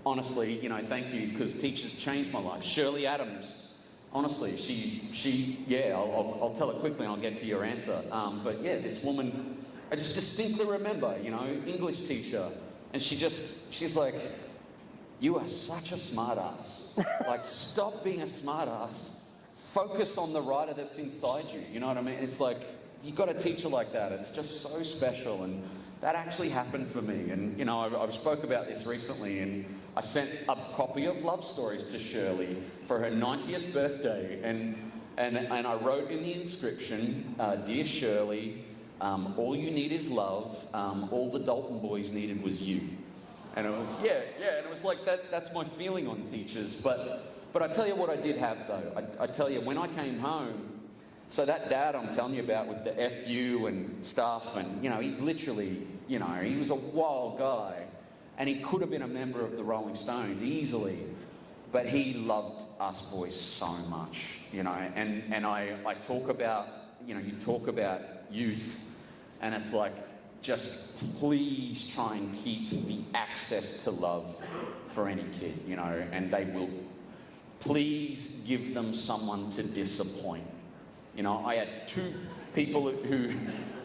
honestly, you know, thank you, because teachers changed my life. Shirley Adams, honestly, I'll tell it quickly and I'll get to your answer. But yeah, this woman, I just distinctly remember, you know, English teacher, and she's like, you are such a smart ass. Like, stop being a smart ass. Focus on the writer that's inside you. You know what I mean? It's like, you got a teacher like that. It's just so special. And that actually happened for me. And, you know, I've spoke about this recently, and I sent a copy of Love Stories to Shirley for her 90th birthday. And I wrote in the inscription, Dear Shirley, all you need is love. All the Dalton boys needed was you. And it was, and it was like that's my feeling on teachers. But I tell you what I did have, though. I tell you, when I came home, so that dad I'm telling you about with the FU and stuff, and, you know, he literally, you know, he was a wild guy, and he could have been a member of the Rolling Stones easily, but he loved us boys so much, you know, and I talk about, you know, you talk about youth, and it's like, just please try and keep the access to love for any kid, you know, and they will. Please give them someone to disappoint. You know, I had two people who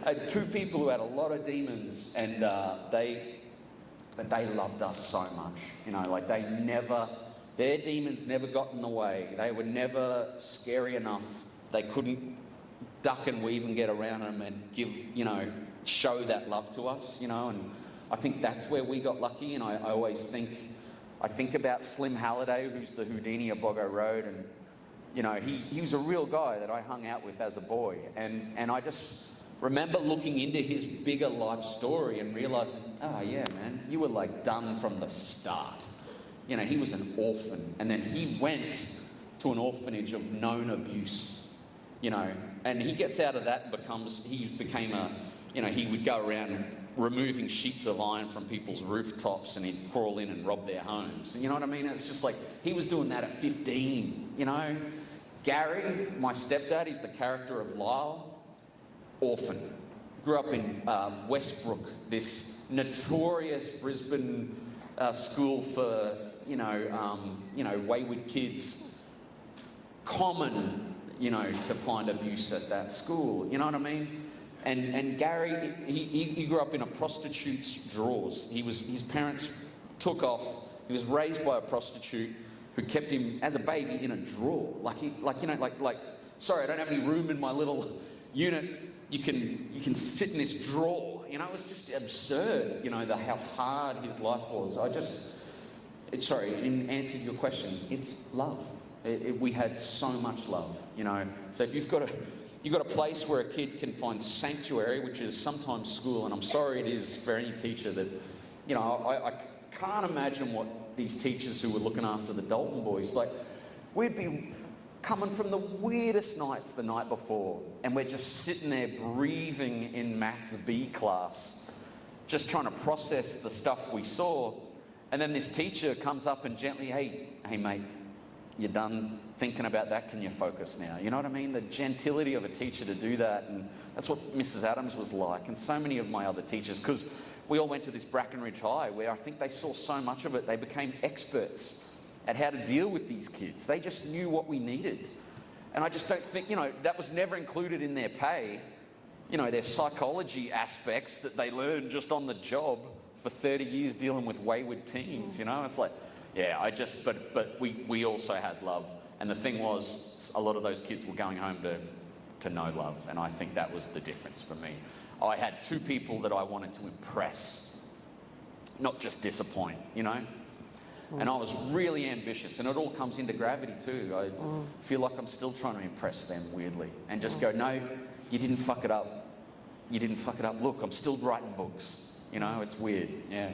had a lot of demons, and they loved us so much. You know, like their demons never got in the way. They were never scary enough. They couldn't duck and weave and get around them and give, show that love to us, and I think that's where we got lucky. And I always think about Slim Halliday, who's the Houdini of Boggo Road, and he was a real guy that I hung out with as a boy, and I just remember looking into his bigger life story and realizing, oh yeah, man, you were like done from the start. He was an orphan, and then he went to an orphanage of known abuse, and he gets out of that and he would go around removing sheets of iron from people's rooftops, and he'd crawl in and rob their homes. You know what I mean? It's just like, he was doing that at 15, Gary, my stepdad, he's the character of Lyle, orphan. Grew up in Westbrook, this notorious Brisbane school for, wayward kids. Common, to find abuse at that school, you know what I mean? And Gary, he grew up in a prostitute's drawers. His parents took off. He was raised by a prostitute who kept him as a baby in a drawer. Sorry, I don't have any room in my little unit. You can sit in this drawer. It was just absurd, how hard his life was. In answer to your question, it's love. We had so much love, So if you've got a place where a kid can find sanctuary, which is sometimes school, and I'm sorry it is for any teacher that, I can't imagine what these teachers who were looking after the Dalton boys, we'd be coming from the weirdest nights the night before, and we're just sitting there breathing in Maths B class, just trying to process the stuff we saw, and then this teacher comes up and gently, hey mate, you done thinking about that? Can you focus now? You know what I mean? The gentility of a teacher to do that, and that's what Mrs. Adams was like, and so many of my other teachers, because we all went to this Brackenridge High where I think they saw so much of it, they became experts at how to deal with these kids. They just knew what we needed. And I just don't think, that was never included in their pay, their psychology aspects that they learned just on the job for 30 years dealing with wayward teens, It's like, yeah, but we also had love. And the thing was, a lot of those kids were going home to know love. And I think that was the difference for me. I had two people that I wanted to impress, not just disappoint, And I was really ambitious, and it all comes into gravity too. I feel like I'm still trying to impress them weirdly, and just go, no, you didn't fuck it up. You didn't fuck it up. Look, I'm still writing books. It's weird. Yeah.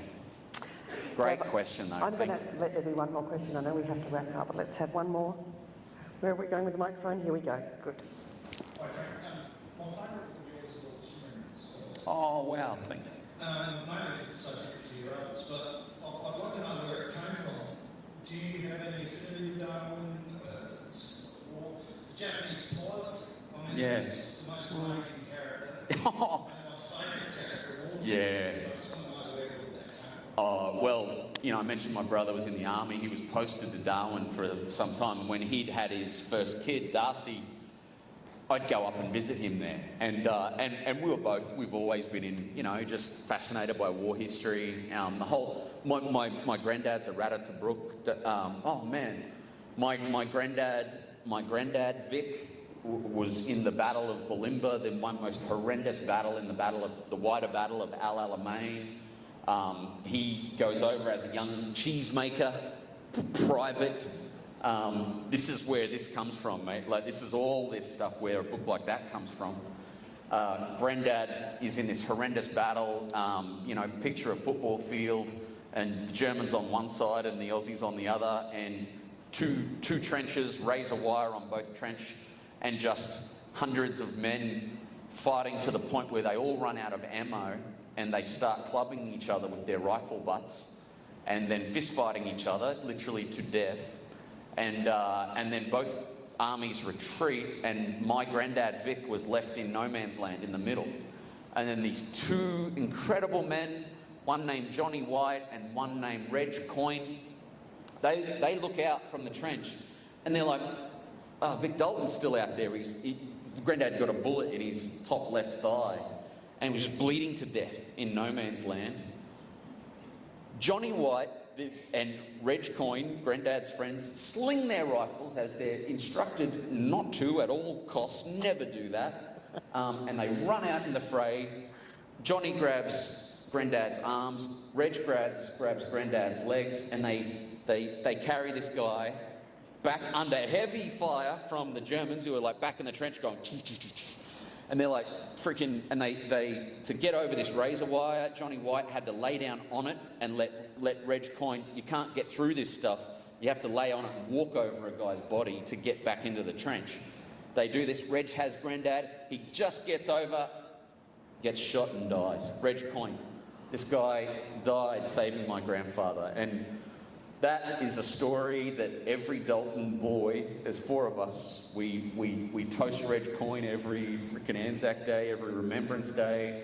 Great question, though. I'm going to let there be one more question. I know we have to wrap up, but let's have one more. Where are we going with the microphone? Here we go. Good. Oh, wow. Thank you. Maybe it's a subject to your others, but I'd like to know where it came from. Do you have any food, Darwin, or the Japanese pilot? I mean, Yeah. it's the most amazing character. And my favourite character of all. Yeah. So I know where that came from. Oh, well, I mentioned my brother was in the army. He was posted to Darwin for some time. When he'd had his first kid, Darcy, I'd go up and visit him there. And we've always been in, just fascinated by war history. My granddad's a Ratatobruk. Oh man, my granddad Vic was in the Battle of Bulimba, the one most horrendous battle in the wider battle of Al Alamein. He goes over as a young cheesemaker, private. This is where this comes from, mate. This is all this stuff where a book like that comes from. Granddad is in this horrendous battle, picture a football field and the Germans on one side and the Aussies on the other, and two trenches, razor wire on both trench, and just hundreds of men fighting to the point where they all run out of ammo and they start clubbing each other with their rifle butts and then fist fighting each other, literally to death. And then both armies retreat, and my granddad Vic was left in no man's land in the middle. And then these two incredible men, one named Johnny White and one named Reg Coyne, they look out from the trench and they're like, oh, Vic Dalton's still out there. Granddad got a bullet in his top left thigh and was just bleeding to death in no man's land. Johnny White and Reg Coyne, Granddad's friends, sling their rifles as they're instructed not to at all costs, never do that. and they run out in the fray. Johnny grabs Grandad's arms, Reg grabs Grandad's legs, and they carry this guy back under heavy fire from the Germans who are like back in the trench going, and they're like freaking, and they to get over this razor wire, Johnny White had to lay down on it and let Reg Coyne, you can't get through this stuff, you have to lay on it and walk over a guy's body to get back into the trench. They do this, Reg has Grandad, he just gets over, gets shot and dies. Reg Coyne. This guy died saving my grandfather, and that is a story that every Dalton boy, there's 4 of us, we toast Reg Coyne every freaking Anzac Day, every Remembrance Day,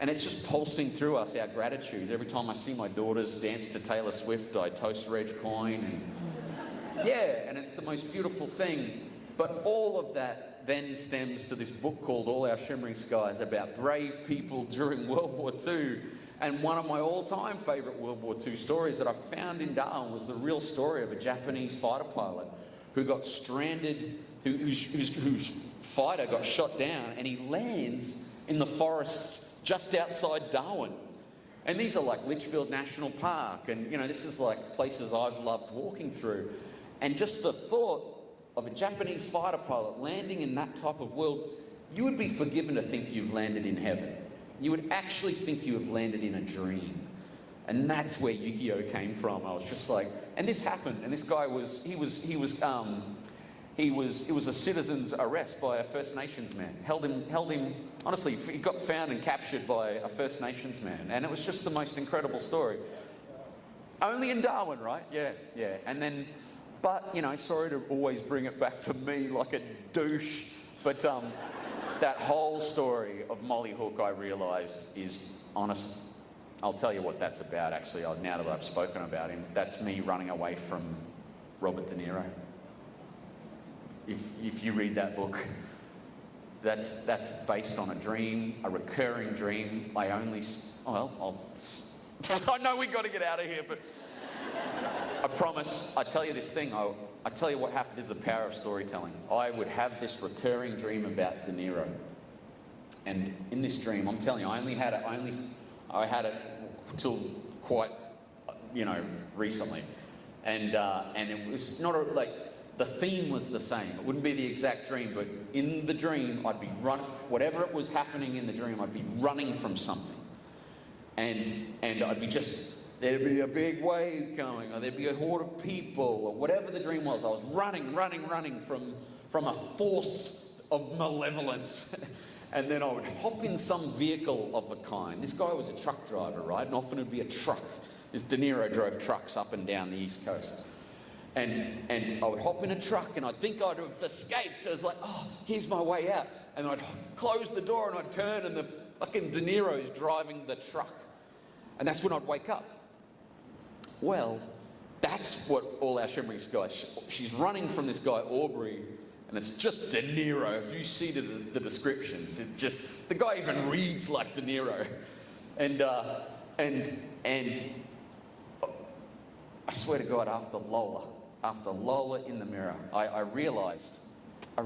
and it's just pulsing through us, our gratitude. Every time I see my daughters dance to Taylor Swift, I toast Reg Coyne, and yeah, and it's the most beautiful thing. But all of that then stems to this book called All Our Shimmering Skies, about brave people during World War II. And one of my all-time favourite World War II stories that I found in Darwin was the real story of a Japanese fighter pilot who got stranded, whose fighter got shot down, and he lands in the forests just outside Darwin. And these are like Litchfield National Park, and you know, this is like places I've loved walking through. And just the thought of a Japanese fighter pilot landing in that type of world, you would be forgiven to think you've landed in heaven. You would actually think you have landed in a dream. And that's where Yu-Gi-Oh came from. I was just like, and this happened, and this guy was it was a citizen's arrest by a First Nations man. Held him, honestly, he got found and captured by a First Nations man. And it was just the most incredible story. Only in Darwin, right? Yeah. And then, but, you know, sorry to always bring it back to me like a douche, but that whole story of Molly Hook, I realised, is honest. I'll tell you what that's about, actually, now that I've spoken about him. That's me running away from Robert De Niro. If you read that book, that's based on a dream, a recurring dream. I know we got to get out of here, but I promise, I tell you this thing, I tell you what happened is the power of storytelling. I would have this recurring dream about De Niro. And in this dream, I'm telling you, I had it till quite, recently. And it was not like, the theme was the same. It wouldn't be the exact dream, but in the dream, I'd be running, whatever it was happening in the dream, I'd be running from something. And I'd be there'd be a big wave coming, or there'd be a horde of people, or whatever the dream was. I was running from a force of malevolence. And then I would hop in some vehicle of a kind. This guy was a truck driver, right? And often it'd be a truck. This De Niro drove trucks up and down the East Coast. And I would hop in a truck and I'd think I'd have escaped. I was like, oh, here's my way out. And I'd close the door and I'd turn and the fucking De Niro's driving the truck. And that's when I'd wake up. Well, that's what All Our Shimmering Skies, she's running from this guy, Aubrey, and it's just De Niro. If you see the descriptions, it's just, the guy even reads like De Niro. And I swear to God, after Lola in the mirror, I realised, I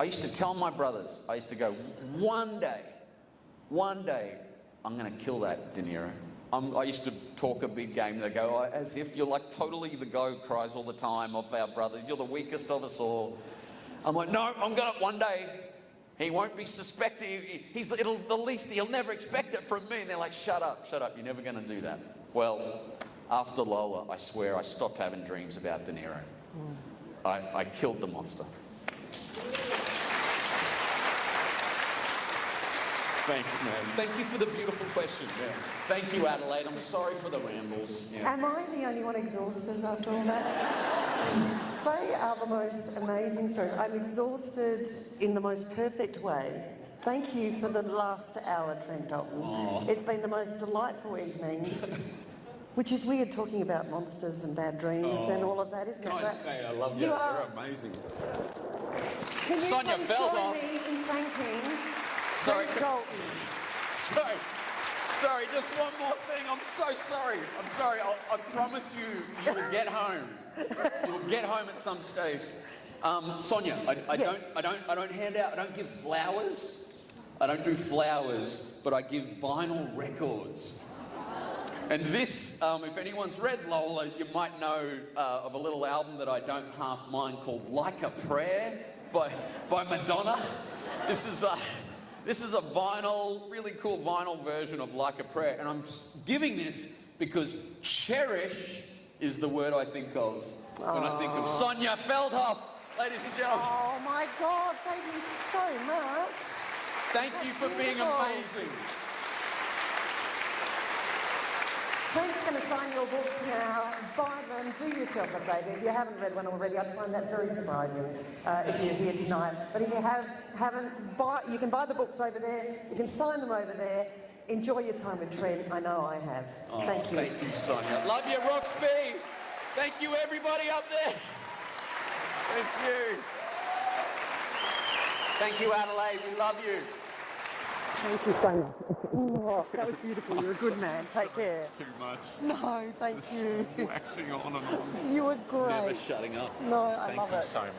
used to tell my brothers, I used to go, one day, I'm going to kill that De Niro. I used to talk a big game. They go, oh, as if you're like totally the guy who cries all the time of our brothers. You're the weakest of us all. I'm like, no, I'm going to, one day, he won't be suspected. He'll never expect it from me. And they're like, shut up, you're never going to do that. Well, after Lola, I swear I stopped having dreams about De Niro. I killed the monster. Thanks, man. Thank you for the beautiful question. Yeah. Thank you, Adelaide. I'm sorry for the rambles. Yeah. Am I the only one exhausted after all that? They are the most amazing stories. I'm exhausted in the most perfect way. Thank you for the last hour, Trent Dalton. Aww. It's been the most delightful evening. Which is weird, talking about monsters and bad dreams and all of that, isn't it? Mate, I love you. You're amazing. Can you Sonia join me in thanking Trent Dalton? Sorry, just one more thing. I'm so sorry. I promise you will get home. You'll get home at some stage. Sonia, I don't hand out, I don't give flowers. I don't do flowers, but I give vinyl records. And this, if anyone's read Lola, you might know of a little album that I don't half mind called Like a Prayer by Madonna. This is a vinyl, really cool vinyl version of Like a Prayer. And I'm giving this because cherish is the word I think of when I think of Sonia Feldhoff, ladies and gentlemen. Oh my God, thank you so much. Thank you for being amazing. Trent's going to sign your books now. Buy them. Do yourself a favour. If you haven't read one already, I find that very surprising if you're here tonight. But if you haven't, you can buy the books over there. You can sign them over there. Enjoy your time with Trent. I know I have. Thank you. Thank you, Sonia. Love you, Roxby. Thank you, everybody up there. Thank you. Thank you, Adelaide. We love you. Thank you so much. Oh, that was beautiful. You're a good man. Take care. It's too much. No, thank you. Waxing on and on. You were great. Never shutting up. No, I love it. Thank you so much.